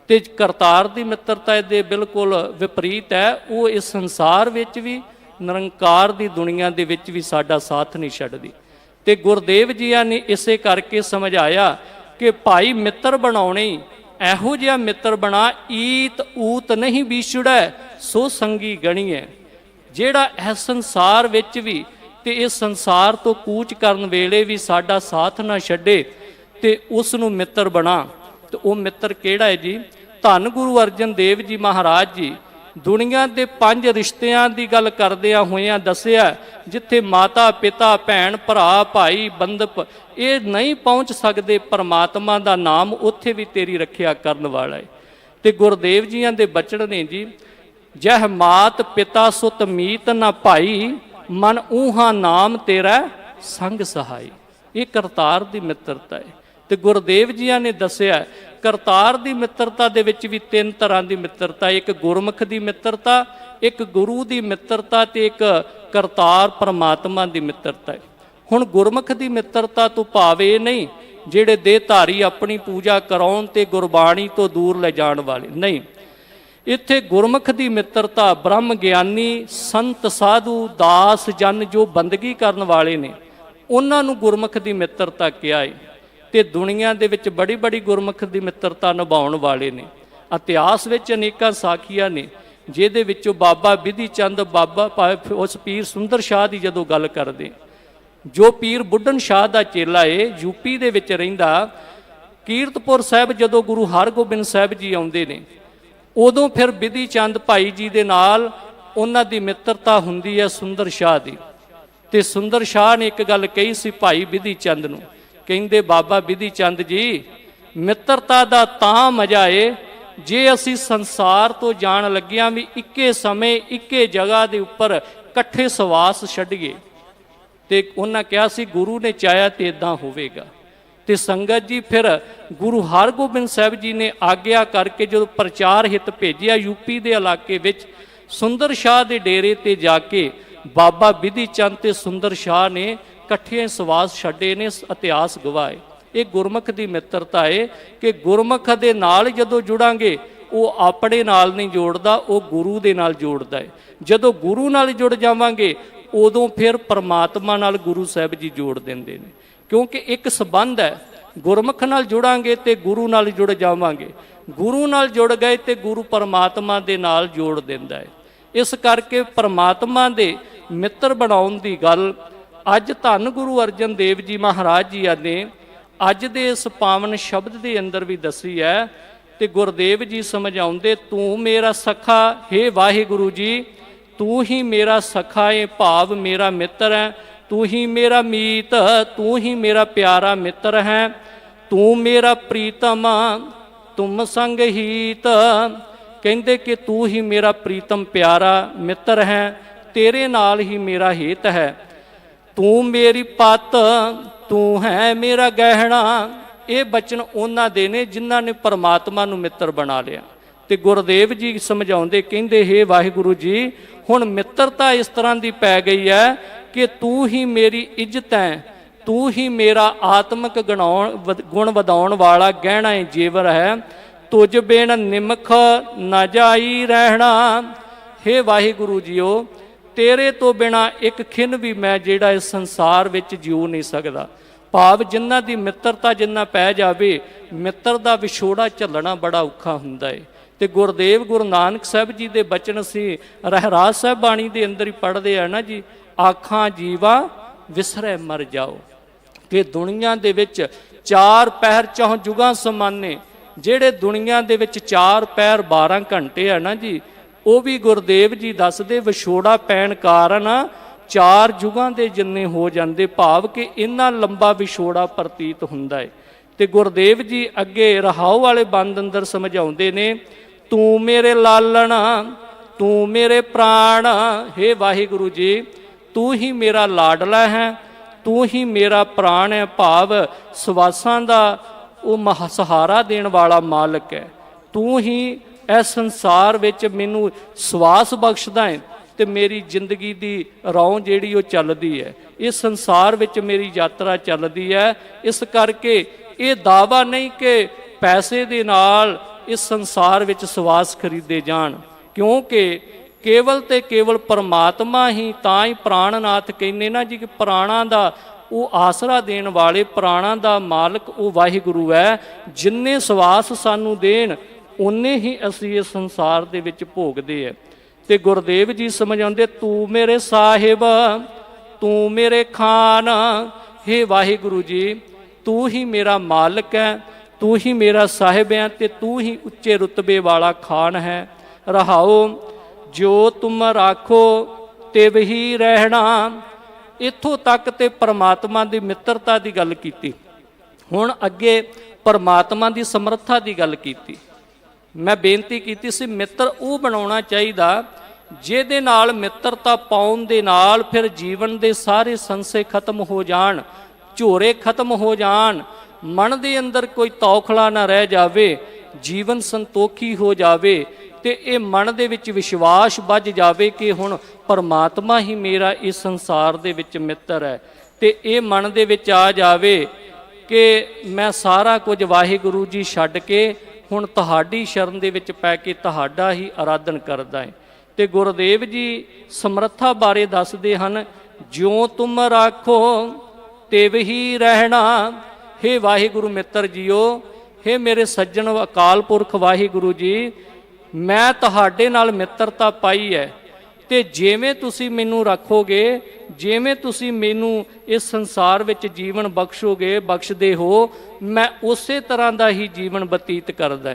Speaker 1: ਤੇ ਕਰਤਾਰ ਦੀ ਮਿੱਤਰਤਾ ਇਹਦੇ ਬਿਲਕੁਲ ਵਿਪਰੀਤ ਹੈ। ਉਹ ਇਸ ਸੰਸਾਰ ਵਿੱਚ ਵੀ, ਨਿਰੰਕਾਰ ਦੀ ਦੁਨੀਆ ਦੇ ਵਿੱਚ ਵੀ ਸਾਡਾ ਸਾਥ ਨਹੀਂ ਛੱਡਦੀ। ਤੇ ਗੁਰਦੇਵ ਜੀ ਨੇ ਇਸੇ ਕਰਕੇ ਸਮਝਾਇਆ ਕਿ ਭਾਈ ਮਿੱਤਰ ਬਣਾਉਣੇ ਇਹੋ ਜਿਹਾ ਮਿੱਤਰ ਬਣਾ, ਈਤ ਊਤ ਨਹੀਂ ਵਿਛੜੈ, ਸੋ ਸੰਗੀ ਗਣੀਐ। ਜਿਹੜਾ ਇਸ ਸੰਸਾਰ ਵਿੱਚ ਵੀ ਤੇ ਇਸ ਸੰਸਾਰ ਤੋਂ ਕੂਚ ਕਰਨ ਵੇਲੇ ਵੀ ਸਾਡਾ ਸਾਥ ਨਾ ਛੱਡੇ ਤੇ ਉਸ ਨੂੰ ਮਿੱਤਰ ਬਣਾ। ਤੇ ਉਹ ਮਿੱਤਰ ਕਿਹੜਾ ਹੈ ਜੀ? ਧੰਨ ਗੁਰੂ ਅਰਜਨ ਦੇਵ ਜੀ ਮਹਾਰਾਜ ਜੀ ਦੁਨੀਆ ਦੇ 5 ਰਿਸ਼ਤਿਆਂ ਦੀ ਗੱਲ ਕਰਦਿਆਂ ਹੋਇਆਂ ਦੱਸਿਆ, ਜਿੱਥੇ ਮਾਤਾ ਪਿਤਾ ਭੈਣ ਭਰਾ ਭਾਈ ਬੰਧਪ ਇਹ ਨਹੀਂ ਪਹੁੰਚ ਸਕਦੇ ਪਰਮਾਤਮਾ ਦਾ ਨਾਮ, ਉੱਥੇ ਵੀ ਤੇਰੀ ਰੱਖਿਆ ਕਰਨ ਵਾਲਾ ਹੈ। ਤੇ ਗੁਰਦੇਵ ਜੀਆਂ ਦੇ ਬਚਨ ਨੇ ਜੀ, ਜਹ ਮਾਤ ਪਿਤਾ ਸੁਤ ਮੀਤ ਨਾ ਭਾਈ, ਮਨ ਊਹਾ ਨਾਮ ਤੇਰਾ ਸੰਗ ਸਹਾਈ। ਇਹ ਕਰਤਾਰ ਦੀ ਮਿੱਤਰਤਾ ਹੈ। ਤੇ ਗੁਰਦੇਵ ਜੀਆਂ ਨੇ ਦੱਸਿਆ ਕਰਤਾਰ ਦੀ ਮਿੱਤਰਤਾ ਦੇ ਵਿੱਚ ਵੀ 3 ਤਰ੍ਹਾਂ ਦੀ ਮਿੱਤਰਤਾ, ਇੱਕ ਗੁਰਮੁਖ ਦੀ ਮਿੱਤਰਤਾ, ਇੱਕ ਗੁਰੂ ਦੀ ਮਿੱਤਰਤਾ ਤੇ ਇੱਕ ਕਰਤਾਰ ਪਰਮਾਤਮਾ ਦੀ ਮਿੱਤਰਤਾ ਹੈ। ਹੁਣ ਗੁਰਮੁਖ ਦੀ ਮਿੱਤਰਤਾ ਤੋਂ ਭਾਵ ਇਹ ਨਹੀਂ ਜਿਹੜੇ ਦੇਹਧਾਰੀ ਆਪਣੀ ਪੂਜਾ ਕਰਾਉਣ ਤੇ ਗੁਰਬਾਣੀ ਤੋਂ ਦੂਰ ਲੈ ਜਾਣ ਵਾਲੇ, ਨਹੀਂ। ਇੱਥੇ ਗੁਰਮੁਖ ਦੀ ਮਿੱਤਰਤਾ ਬ੍ਰਹਮ ਗਿਆਨੀ ਸੰਤ ਸਾਧੂ ਦਾਸ ਜਨ ਜੋ ਬੰਦਗੀ ਕਰਨ ਵਾਲੇ ਨੇ ਉਹਨਾਂ ਨੂੰ ਗੁਰਮੁਖ ਦੀ ਮਿੱਤਰਤਾ ਕਿਹਾ ਹੈ। ਤੇ ਦੁਨੀਆ ਦੇ ਵਿੱਚ ਬੜੀ ਬੜੀ ਗੁਰਮੁਖ ਦੀ ਮਿੱਤਰਤਾ ਨਿਭਾਉਣ ਵਾਲੇ ਨੇ। ਇਤਿਹਾਸ ਵਿੱਚ ਅਨੇਕਾਂ ਸਾਖੀਆਂ ਨੇ, ਜਿਹਦੇ ਵਿੱਚੋਂ ਬਾਬਾ ਬਿਧੀ ਚੰਦ ਬਾਬਾ ਉਸ ਪੀਰ ਸੁੰਦਰ ਸ਼ਾਹ ਦੀ ਜਦੋਂ ਗੱਲ ਕਰਦੇ, ਜੋ ਪੀਰ ਬੁੱਢਨ ਸ਼ਾਹ ਦਾ ਚੇਲਾ ਏ, ਯੂਪੀ ਦੇ ਵਿੱਚ ਰਹਿੰਦਾ, ਕੀਰਤਪੁਰ ਸਾਹਿਬ ਜਦੋਂ ਗੁਰੂ ਹਰਗੋਬਿੰਦ ਸਾਹਿਬ ਜੀ ਆਉਂਦੇ ਨੇ ਉਦੋਂ ਫਿਰ ਬਿਧੀ ਚੰਦ ਭਾਈ ਜੀ ਦੇ ਨਾਲ ਉਹਨਾਂ ਦੀ ਮਿੱਤਰਤਾ ਹੁੰਦੀ ਹੈ ਸੁੰਦਰ ਸ਼ਾਹ ਦੀ। ਤੇ ਸੁੰਦਰ ਸ਼ਾਹ ਨੇ ਇੱਕ ਗੱਲ ਕਹੀ ਸੀ ਭਾਈ ਬਿਧੀ ਚੰਦ ਨੂੰ, ਕਹਿੰਦੇ ਬਾਬਾ ਬਿਧੀ ਚੰਦ ਜੀ, ਮਿੱਤਰਤਾ ਦਾ ਤਾਂ ਮਜ਼ਾ ਏ ਜੇ ਅਸੀਂ ਸੰਸਾਰ ਤੋਂ ਜਾਣ ਲੱਗਿਆਂ ਵੀ ਇੱਕੇ ਸਮੇਂ ਇੱਕੇ ਜਗ੍ਹਾ ਦੇ ਉੱਪਰ ਇਕੱਠੇ ਸਵਾਸ ਛੱਡੀਏ। ਤੇ ਉਹਨਾਂ ਕਿਹਾ ਸੀ ਗੁਰੂ ਨੇ ਚਾਹਿਆ ਤੇ ਇਦਾਂ ਹੋਵੇਗਾ। ਤੇ ਸੰਗਤ ਜੀ ਫਿਰ ਗੁਰੂ ਹਰਗੋਬਿੰਦ ਸਾਹਿਬ ਜੀ ਨੇ ਆਗਿਆ ਕਰਕੇ ਜਦੋਂ ਪ੍ਰਚਾਰ ਹਿੱਤ ਭੇਜਿਆ ਯੂਪੀ ਦੇ ਇਲਾਕੇ ਵਿੱਚ, ਸੁੰਦਰ ਸ਼ਾਹ ਦੇ ਡੇਰੇ ਤੇ ਜਾ ਕੇ ਬਾਬਾ ਬਿਧੀ ਚੰਦ ਤੇ ਸੁੰਦਰ ਸ਼ਾਹ ਨੇ ਇਕੱਠੇ ਸਵਾਸ ਛੱਡੇ ਨੇ। ਇਤਿਹਾਸ ਗਵਾਹ। ਇਹ ਗੁਰਮੁਖ ਦੀ ਮਿੱਤਰਤਾ ਹੈ ਕਿ ਗੁਰਮੁਖ ਦੇ ਨਾਲ ਜਦੋਂ ਜੁੜਾਂਗੇ ਉਹ ਆਪਣੇ ਨਾਲ ਨਹੀਂ ਜੋੜਦਾ, ਉਹ ਗੁਰੂ ਦੇ ਨਾਲ ਜੋੜਦਾ ਹੈ। ਜਦੋਂ ਗੁਰੂ ਨਾਲ ਜੁੜ ਜਾਵਾਂਗੇ ਉਦੋਂ ਫਿਰ ਪਰਮਾਤਮਾ ਨਾਲ ਗੁਰੂ ਸਾਹਿਬ ਜੀ ਜੋੜ ਦਿੰਦੇ ਨੇ, ਕਿਉਂਕਿ ਇੱਕ ਸੰਬੰਧ ਹੈ। ਗੁਰਮੁਖ ਨਾਲ ਜੁੜਾਂਗੇ ਤੇ ਗੁਰੂ ਨਾਲ ਜੁੜ ਜਾਵਾਂਗੇ, ਗੁਰੂ ਨਾਲ ਜੁੜ ਗਏ ਤੇ ਗੁਰੂ ਪਰਮਾਤਮਾ ਦੇ ਨਾਲ ਜੋੜ ਦਿੰਦਾ ਹੈ। ਇਸ ਕਰਕੇ ਪਰਮਾਤਮਾ ਦੇ ਮਿੱਤਰ ਬਣਾਉਣ ਦੀ ਗੱਲ ਅੱਜ ਧੰਨ ਗੁਰੂ ਅਰਜਨ ਦੇਵ ਜੀ ਮਹਾਰਾਜ ਜੀ ਨੇ ਅੱਜ ਦੇ ਇਸ ਪਾਵਨ ਸ਼ਬਦ ਦੇ ਅੰਦਰ ਵੀ ਦੱਸੀ ਹੈ। ਤੇ ਗੁਰਦੇਵ ਜੀ ਸਮਝਾਉਂਦੇ, ਤੂੰ ਮੇਰਾ ਸਖਾ ਹੇ ਵਾਹਿਗੁਰੂ ਜੀ, ਤੂੰ ਹੀ ਮੇਰਾ ਸਖਾ ਏ, ਭਾਵ ਮੇਰਾ ਮਿੱਤਰ ਹੈ। ਤੂੰ ਹੀ ਮੇਰਾ ਮੀਤ, ਤੂੰ ਹੀ ਮੇਰਾ ਪਿਆਰਾ ਮਿੱਤਰ ਹੈ। ਤੂੰ ਮੇਰਾ ਪ੍ਰੀਤਮ, ਤੁਮ ਸੰਗ ਹੀਤ। ਕਹਿੰਦੇ ਕਿ ਤੂੰ ਹੀ ਮੇਰਾ ਪ੍ਰੀਤਮ ਪਿਆਰਾ ਮਿੱਤਰ ਹੈ, ਤੇਰੇ ਨਾਲ ਹੀ ਮੇਰਾ ਹਿਤ ਹੈ। ਤੂੰ ਮੇਰੀ ਪਤ, ਤੂੰ ਹੈ ਮੇਰਾ ਗਹਿਣਾ। ਇਹ ਬਚਨ ਉਹਨਾਂ ਦੇ ਨੇ ਜਿਨ੍ਹਾਂ ਨੇ ਪਰਮਾਤਮਾ ਨੂੰ ਮਿੱਤਰ ਬਣਾ ਲਿਆ। ਤੇ ਗੁਰਦੇਵ ਜੀ ਸਮਝਾਉਂਦੇ, ਕਹਿੰਦੇ ਹੇ ਵਾਹਿਗੁਰੂ ਜੀ, ਹੁਣ ਮਿੱਤਰਤਾ ਇਸ ਤਰ੍ਹਾਂ ਦੀ ਪੈ ਗਈ ਹੈ ਕਿ ਤੂੰ ਹੀ ਮੇਰੀ ਇੱਜ਼ਤ ਹੈ, ਤੂੰ ਹੀ ਮੇਰਾ ਆਤਮਿਕ ਗੁਣ ਵਧਾਉਣ ਵਾਲਾ ਗਹਿਣਾ ਜੇਵਰ ਹੈ। ਤੁਝ ਬਿਨ ਨਿਮਖ ਨਾ ਜਾਈ ਰਹਿਣਾ। ਹੇ ਵਾਹਿਗੁਰੂ ਜੀਓ, ਤੇਰੇ ਤੋਂ ਬਿਨਾ ਇੱਕ ਖਿਨ ਵੀ ਮੈਂ ਜਿਹੜਾ ਇਸ ਸੰਸਾਰ ਵਿੱਚ ਜਿਉ ਨਹੀਂ ਸਕਦਾ। ਭਾਵ ਜਿਨ੍ਹਾਂ ਦੀ ਮਿੱਤਰਤਾ ਜਿੰਨਾ ਪੈ ਜਾਵੇ, ਮਿੱਤਰ ਦਾ ਵਿਛੋੜਾ ਝੱਲਣਾ ਬੜਾ ਔਖਾ ਹੁੰਦਾ ਹੈ। ਤੇ ਗੁਰਦੇਵ ਗੁਰੂ ਨਾਨਕ ਸਾਹਿਬ ਜੀ ਦੇ ਬਚਨ ਅਸੀਂ ਰਹਿਰਾਸ ਸਾਹਿਬ ਬਾਣੀ ਦੇ ਅੰਦਰ ਹੀ ਪੜ੍ਹਦੇ ਆ ਨਾ ਜੀ, ਆਖਾਂ ਜੀਵਾ ਵਿਸਰੈ ਮਰ ਜਾਓ। ਕਿ ਦੁਨੀਆ ਦੇ ਵਿੱਚ 4 ਪਹਿਰ 4 ਜੁਗਾਂ ਸਮਾਨੇ, ਜਿਹੜੇ ਦੁਨੀਆ ਦੇ ਵਿੱਚ 4 ਪਹਿਰ 12 ਘੰਟੇ ਆ ਨਾ ਜੀ, ਉਹ ਵੀ ਗੁਰਦੇਵ ਜੀ ਦੱਸਦੇ ਵਿਛੋੜਾ ਪੈਣ ਕਾਰਨ 4 ਜੁਗਾਂ ਦੇ ਜਿੰਨੇ ਹੋ ਜਾਂਦੇ। ਭਾਵ ਕਿ ਇੰਨਾ ਲੰਬਾ ਵਿਛੋੜਾ ਪ੍ਰਤੀਤ ਹੁੰਦਾ ਹੈ। ਤੇ ਗੁਰਦੇਵ ਜੀ ਅੱਗੇ ਰਹਾਉ ਵਾਲੇ ਬੰਦ ਅੰਦਰ ਸਮਝਾਉਂਦੇ ਨੇ, ਤੂੰ ਮੇਰੇ ਲਾਲਣਾ, ਤੂੰ ਮੇਰੇ ਪ੍ਰਾਣ। ਹੇ ਵਾਹਿਗੁਰੂ ਜੀ, ਤੂੰ ਹੀ ਮੇਰਾ ਲਾਡਲਾ ਹੈ, ਤੂੰ ਹੀ ਮੇਰਾ ਪ੍ਰਾਣ ਹੈ। ਭਾਵ ਸਵਾਸਾਂ ਦਾ ਉਹ ਸਹਾਰਾ ਦੇਣ ਵਾਲਾ ਮਾਲਕ ਹੈ। ਤੂੰ ਹੀ ਇਸ ਸੰਸਾਰ ਵਿੱਚ ਮੈਨੂੰ ਸਵਾਸ ਬਖਸ਼ਦਾ ਹੈ ਤੇ ਮੇਰੀ ਜ਼ਿੰਦਗੀ ਦੀ ਰੌਂ ਜਿਹੜੀ ਉਹ ਚੱਲਦੀ ਹੈ। ਇਸ ਸੰਸਾਰ ਵਿੱਚ ਮੇਰੀ ਯਾਤਰਾ ਚੱਲਦੀ ਹੈ। ਇਸ ਕਰਕੇ ਇਹ ਦਾਅਵਾ ਨਹੀਂ ਕਿ ਪੈਸੇ ਦੇ ਨਾਲ ਇਸ ਸੰਸਾਰ ਵਿੱਚ ਸਵਾਸ ਖਰੀਦੇ ਜਾਣ, ਕਿਉਂਕਿ ਕੇਵਲ ਤੇ ਕੇਵਲ ਪਰਮਾਤਮਾ ਹੀ, ਤਾਂ ਹੀ ਪ੍ਰਾਣਨਾਥ ਕਹਿੰਦੇ ਨਾ ਜੀ ਕਿ ਪ੍ਰਾਣਾਂ ਦਾ ਉਹ ਆਸਰਾ ਦੇਣ ਵਾਲੇ, ਪ੍ਰਾਣਾਂ ਦਾ ਮਾਲਕ ਉਹ ਵਾਹਿਗੁਰੂ ਹੈ। ਜਿੰਨੇ ਸਵਾਸ ਸਾਨੂੰ ਦੇਣ ਉਨੇ ਹੀ ਅਸੀਂ ਇਸ ਸੰਸਾਰ ਦੇ ਵਿੱਚ ਭੋਗਦੇ ਹੈ। ਤੇ ਗੁਰਦੇਵ ਜੀ ਸਮਝਾਉਂਦੇ, ਤੂੰ ਮੇਰੇ ਸਾਹਿਬ ਤੂੰ ਮੇਰੇ ਖਾਨ, हे ਵਾਹਿਗੁਰੂ ਜੀ ਤੂੰ ਹੀ ਮੇਰਾ ਮਾਲਕ ਹੈ, ਤੂੰ ਹੀ ਮੇਰਾ ਸਾਹਿਬ ਹੈ ਤੇ ਤੂੰ ਹੀ ਉੱਚੇ ਰੁਤਬੇ ਵਾਲਾ ਖਾਨ ਹੈ। ਰਹਾਓ, ਜੋ ਤੁਮ ਰਾਖੋ ਤੇ ਵਹੀ ਰਹਿਣਾ। ਇੱਥੋਂ ਤੱਕ ਤੇ ਪਰਮਾਤਮਾ ਦੀ ਮਿੱਤਰਤਾ ਦੀ ਗੱਲ ਕੀਤੀ। ਹੁਣ ਅੱਗੇ ਪਰਮਾਤਮਾ ਦੀ ਸਮਰੱਥਾ ਦੀ ਗੱਲ ਕੀਤੀ। ਮੈਂ ਬੇਨਤੀ ਕੀਤੀ ਸੀ ਮਿੱਤਰ ਉਹ ਬਣਾਉਣਾ ਚਾਹੀਦਾ ਜਿਹਦੇ ਨਾਲ ਮਿੱਤਰਤਾ ਪਾਉਣ ਦੇ ਨਾਲ ਫਿਰ ਜੀਵਨ ਦੇ ਸਾਰੇ ਸੰਸੇ ਖਤਮ ਹੋ ਜਾਣ, ਝੋਰੇ ਖਤਮ ਹੋ ਜਾਣ, ਮਨ ਦੇ ਅੰਦਰ ਕੋਈ ਤੌਖਲਾ ਨਾ ਰਹਿ ਜਾਵੇ, ਜੀਵਨ ਸੰਤੋਖੀ ਹੋ ਜਾਵੇ ਤੇ ਇਹ ਮਨ ਦੇ ਵਿੱਚ ਵਿਸ਼ਵਾਸ ਵੱਜ ਜਾਵੇ ਕਿ ਹੁਣ ਪਰਮਾਤਮਾ ਹੀ ਮੇਰਾ ਇਸ ਸੰਸਾਰ ਦੇ ਵਿੱਚ ਮਿੱਤਰ ਹੈ। ਤੇ ਇਹ ਮਨ ਦੇ ਵਿੱਚ ਆ ਜਾਵੇ ਕਿ ਮੈਂ ਸਾਰਾ ਕੁਝ ਵਾਹਿਗੁਰੂ ਜੀ ਛੱਡ ਕੇ ਹੁਣ ਤੁਹਾਡੀ ਸ਼ਰਨ ਦੇ ਵਿੱਚ ਪੈ ਕੇ ਤੁਹਾਡਾ ਹੀ ਆਰਾਧਨ ਕਰਦਾ ਹੈ। ਤੇ ਗੁਰਦੇਵ ਜੀ ਸਮਰੱਥਾ ਬਾਰੇ ਦੱਸਦੇ ਹਨ, ਜਿਉਂ ਤੁਮ ਰਾਖੋ ਤਿਵ ਹੀ ਰਹਿਣਾ। हे ਵਾਹਿਗੁਰੂ ਮਿੱਤਰ ਜੀਓ, हे ਮੇਰੇ ਸੱਜਣ ਅਕਾਲ ਪੁਰਖ ਵਾਹਿਗੁਰੂ ਜੀ, ਮੈਂ ਤੁਹਾਡੇ ਨਾਲ ਮਿੱਤਰਤਾ ਪਾਈ ਹੈ ਤੇ ਜਿਵੇਂ ਤੁਸੀਂ ਮੈਨੂੰ ਰੱਖੋਗੇ, ਜਿਵੇਂ ਤੁਸੀਂ ਮੈਨੂੰ ਇਸ ਸੰਸਾਰ ਵਿੱਚ ਜੀਵਨ ਬਖਸ਼ੋਗੇ, ਬਖਸ਼ਦੇ ਹੋ, ਮੈਂ ਉਸੇ ਤਰ੍ਹਾਂ ਦਾ ਹੀ ਜੀਵਨ ਬਤੀਤ ਕਰਦਾ।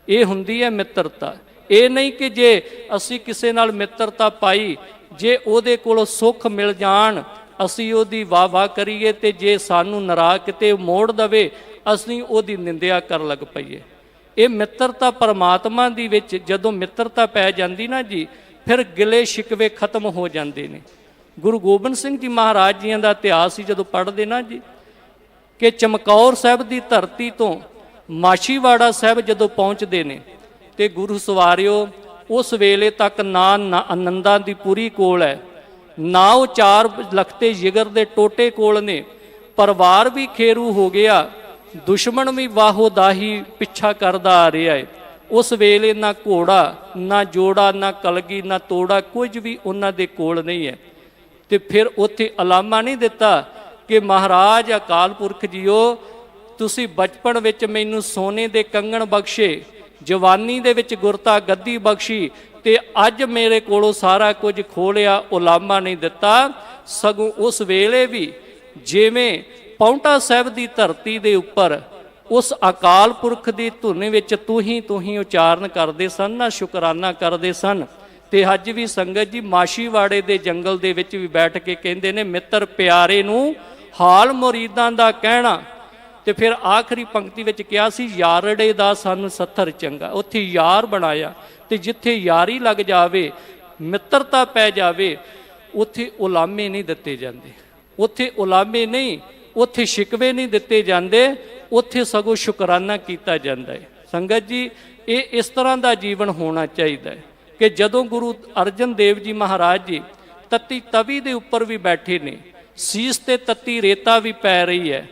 Speaker 1: ਇਹ ਹੁੰਦੀ ਹੈ ਮਿੱਤਰਤਾ। ਇਹ ਨਹੀਂ ਕਿ ਜੇ ਅਸੀਂ ਕਿਸੇ ਨਾਲ ਮਿੱਤਰਤਾ ਪਾਈ, ਜੇ ਉਹਦੇ ਕੋਲੋਂ ਸੁੱਖ ਮਿਲ ਜਾਣ ਅਸੀਂ ਉਹਦੀ ਵਾਹ ਵਾਹ ਕਰੀਏ ਤੇ ਜੇ ਸਾਨੂੰ ਨਾਰਾਜ਼ ਕਿਤੇ ਮੋੜ ਦਵੇ ਅਸੀਂ ਉਹਦੀ ਨਿੰਦਿਆ ਕਰਨ ਲੱਗ ਪਈਏ। ਇਹ ਮਿੱਤਰਤਾ ਪਰਮਾਤਮਾ ਦੀ ਵਿੱਚ ਜਦੋਂ ਮਿੱਤਰਤਾ ਪੈ ਜਾਂਦੀ ਨਾ ਜੀ, ਫਿਰ ਗਿਲੇ ਸ਼ਿਕਵੇ ਖਤਮ ਹੋ ਜਾਂਦੇ ਨੇ। ਗੁਰੂ ਗੋਬਿੰਦ ਸਿੰਘ ਜੀ ਮਹਾਰਾਜ ਜੀਆਂ ਦਾ ਇਤਿਹਾਸ ਹੀ ਜਦੋਂ ਪੜ੍ਹਦੇ ਨਾ ਜੀ, ਕਿ ਚਮਕੌਰ ਸਾਹਿਬ ਦੀ ਧਰਤੀ ਤੋਂ ਮਾਛੀਵਾੜਾ ਸਾਹਿਬ ਜਦੋਂ ਪਹੁੰਚਦੇ ਨੇ ਤੇ ਗੁਰੂ ਸਵਾਰਿਓ ਉਸ ਵੇਲੇ ਤੱਕ ਨਾ ਆਨੰਦਾਂ ਦੀ ਪੂਰੀ ਕੋਲ ਹੈ, ਨਾ ਉਹ 4 ਲਖਤੇ ਜਿਗਰ ਦੇ ਟੋਟੇ ਕੋਲ ਨੇ, ਪਰਿਵਾਰ ਵੀ ਖੇਰੂ ਹੋ ਗਿਆ, ਦੁਸ਼ਮਣ ਵੀ ਵਾਹੋ ਦਾਹੀ ਪਿੱਛਾ ਕਰਦਾ ਆ ਰਿਹਾ ਹੈ। ਉਸ ਵੇਲੇ ਨਾ ਘੋੜਾ, ਨਾ ਜੋੜਾ, ਨਾ ਕਲਗੀ, ਨਾ ਤੋੜਾ, ਕੁਝ ਵੀ ਉਹਨਾਂ ਦੇ ਕੋਲ ਨਹੀਂ ਹੈ। ਤੇ ਫਿਰ ਉੱਥੇ ਅਲਾਮਾ ਨਹੀਂ ਦਿੱਤਾ ਕਿ ਮਹਾਰਾਜ ਅਕਾਲ ਪੁਰਖ ਜੀਓ, ਤੁਸੀਂ ਬਚਪਨ ਵਿੱਚ ਮੈਨੂੰ ਸੋਨੇ ਦੇ ਕੰਗਣ ਬਖਸ਼ੇ, ਜਵਾਨੀ ਦੇ ਵਿੱਚ ਗੁਰਤਾ ਗੱਦੀ ਬਖਸ਼ੀ ਤੇ ਅੱਜ ਮੇਰੇ ਕੋਲੋਂ ਸਾਰਾ ਕੁਝ ਖੋਹ ਲਿਆ। ਉਲਾਮਾ ਨਹੀਂ ਦਿੱਤਾ, ਸਗੋਂ ਉਸ ਵੇਲੇ ਵੀ ਜਿਵੇਂ ਪਾਉਂਟਾ ਸਾਹਿਬ ਦੀ ਧਰਤੀ ਦੇ ਉੱਪਰ ਉਸ ਅਕਾਲ ਪੁਰਖ ਦੀ ਧੁਨ ਵਿੱਚ ਤੂੰ ਹੀ ਉਚਾਰਨ ਕਰਦੇ ਸਨ ਨਾ, ਸ਼ੁਕਰਾਨਾ ਕਰਦੇ ਸਨ। ਤੇ ਅੱਜ ਵੀ ਸੰਗਤ ਜੀ ਮਾਛੀਵਾੜੇ ਦੇ ਜੰਗਲ ਦੇ ਵਿੱਚ ਵੀ ਬੈਠ ਕੇ ਕਹਿੰਦੇ ਨੇ, ਮਿੱਤਰ ਪਿਆਰੇ ਨੂੰ ਹਾਲ ਮੁਰੀਦਾਂ ਦਾ ਕਹਿਣਾ। ਤੇ ਫਿਰ ਆਖਰੀ ਪੰਕਤੀ ਵਿੱਚ ਕਿਹਾ ਸੀ, ਯਾਰੜੇ ਦਾ ਸਾਨੂੰ ਸੱਥਰ ਚੰਗਾ। ਉੱਥੇ ਯਾਰ ਬਣਾਇਆ ਤੇ ਜਿੱਥੇ ਯਾਰੀ ਲੱਗ ਜਾਵੇ, ਮਿੱਤਰਤਾ ਪੈ ਜਾਵੇ, ਉੱਥੇ ਉਲਾਮੇ ਨਹੀਂ ਦਿੱਤੇ ਜਾਂਦੇ, ਉੱਥੇ ਉਲਾਮੇ ਨਹੀਂ, ਉੱਥੇ ਸ਼ਿਕਵੇ ਨਹੀਂ ਦਿੱਤੇ ਜਾਂਦੇ, ਉੱਥੇ ਸਗੋਂ ਸ਼ੁਕਰਾਨਾ ਕੀਤਾ ਜਾਂਦਾ ਹੈ। ਸੰਗਤ ਜੀ ਇਹ ਇਸ ਤਰ੍ਹਾਂ ਦਾ ਜੀਵਨ ਹੋਣਾ ਚਾਹੀਦਾ ਹੈ ਕਿ ਜਦੋਂ ਗੁਰੂ ਅਰਜਨ ਦੇਵ ਜੀ ਮਹਾਰਾਜ ਜੀ ਤਤੀ ਤਵੀ ਦੇ ਉੱਪਰ ਵੀ ਬੈਠੇ ਨੇ, ਸੀਸ ਤੇ ਤਤੀ ਰੇਤਾ ਵੀ ਪੈ ਰਹੀ ਹੈ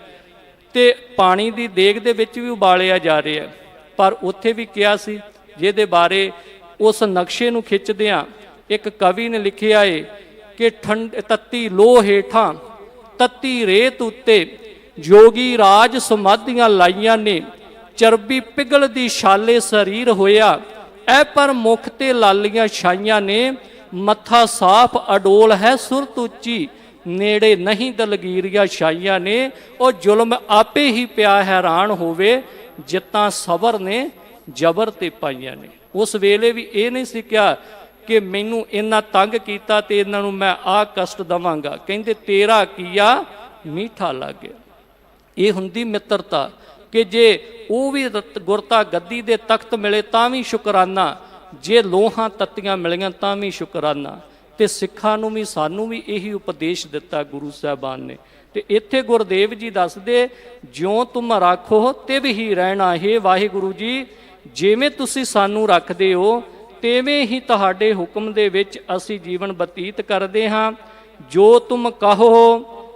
Speaker 1: ਤੇ ਪਾਣੀ ਦੀ ਦੇਗ ਦੇ ਵਿੱਚ ਵੀ ਉਬਾਲਿਆ ਜਾ ਰਿਹਾ, ਪਰ ਉੱਥੇ ਵੀ ਕਿਹਾ ਸੀ, ਜਿਹਦੇ ਬਾਰੇ ਉਸ ਨਕਸ਼ੇ ਨੂੰ ਖਿੱਚਦਿਆਂ ਇੱਕ ਕਵੀ ਨੇ ਲਿਖਿਆ ਏ ਕਿ ਤੱਤੀ ਲੋਹ ਹੇਠਾਂ ਤੱਤੀ ਰੇਤ ਉੱਤੇ ਜੋਗੀ ਰਾਜ ਸਮਾਧੀਆਂ ਲਾਈਆਂ ਨੇ, ਚਰਬੀ ਪਿਘਲਦੀ ਛਾਲੇ ਸਰੀਰ ਹੋਇਆ, ਐ ਪਰ ਮੁਖ ਤੇ ਲਾਲੀਆਂ ਛਾਈਆਂ ਨੇ, ਮੱਥਾ ਸਾਫ਼ ਅਡੋਲ ਹੈ ਸੁਰਤ ਉੱਚੀ, ਨੇੜੇ ਨਹੀਂ ਦਲਗੀਰੀਆਂ ਛਾਈਆਂ ਨੇ। ਉਹ ਜ਼ੁਲਮ ਆਪੇ ਹੀ ਪਿਆ ਹੈਰਾਨ ਹੋਵੇ, ਜਿੱਤਾਂ ਸਬਰ ਨੇ ਜ਼ਬਰ ਤੇ ਪਾਈਆਂ ਨੇ। ਉਸ ਵੇਲੇ ਵੀ ਇਹ ਨਹੀਂ ਸੀ ਕਿਹਾ ਕਿ ਮੈਨੂੰ ਇੰਨਾ ਤੰਗ ਕੀਤਾ ਤੇ ਇਹਨਾਂ ਨੂੰ ਮੈਂ ਆਹ ਕਸ਼ਟ ਦੇਵਾਂਗਾ, ਕਹਿੰਦੇ ਤੇਰਾ ਕੀਆ ਮੀਠਾ ਲੱਗੇ। ਇਹ ਹੁੰਦੀ ਮਿੱਤਰਤਾ ਕਿ ਜੇ ਉਹ ਵੀ ਗੁਰਤਾ ਗੱਦੀ ਦੇ ਤਖਤ ਮਿਲੇ ਤਾਂ ਵੀ ਸ਼ੁਕਰਾਨਾ, ਜੇ ਲੋਹਾਂ ਤੱਤੀਆਂ ਮਿਲੀਆਂ ਤਾਂ ਵੀ ਸ਼ੁਕਰਾਨਾ। ਤੇ ਸਿੱਖਾਂ ਨੂੰ ਵੀ ਸਾਨੂੰ ਵੀ ਇਹੀ ਉਪਦੇਸ਼ ਦਿੱਤਾ ਗੁਰੂ ਸਾਹਿਬਾਨ ਨੇ। ਤੇ ਇੱਥੇ ਗੁਰਦੇਵ ਜੀ ਦੱਸਦੇ, ਜਿਉਂ ਤੁਮ ਰਾਖੋ ਤਿਵ ਹੀ ਰਹਿਣਾ। ਹੈ ਵਾਹਿਗੁਰੂ ਜੀ, ਜਿਵੇਂ ਤੁਸੀਂ ਸਾਨੂੰ ਰੱਖਦੇ ਹੋ ਤਿਵੇਂ ਹੀ ਤੁਹਾਡੇ ਹੁਕਮ ਦੇ ਵਿੱਚ ਅਸੀਂ ਜੀਵਨ ਬਤੀਤ ਕਰਦੇ ਹਾਂ। ਜੋ ਤੁਮ ਕਹੋ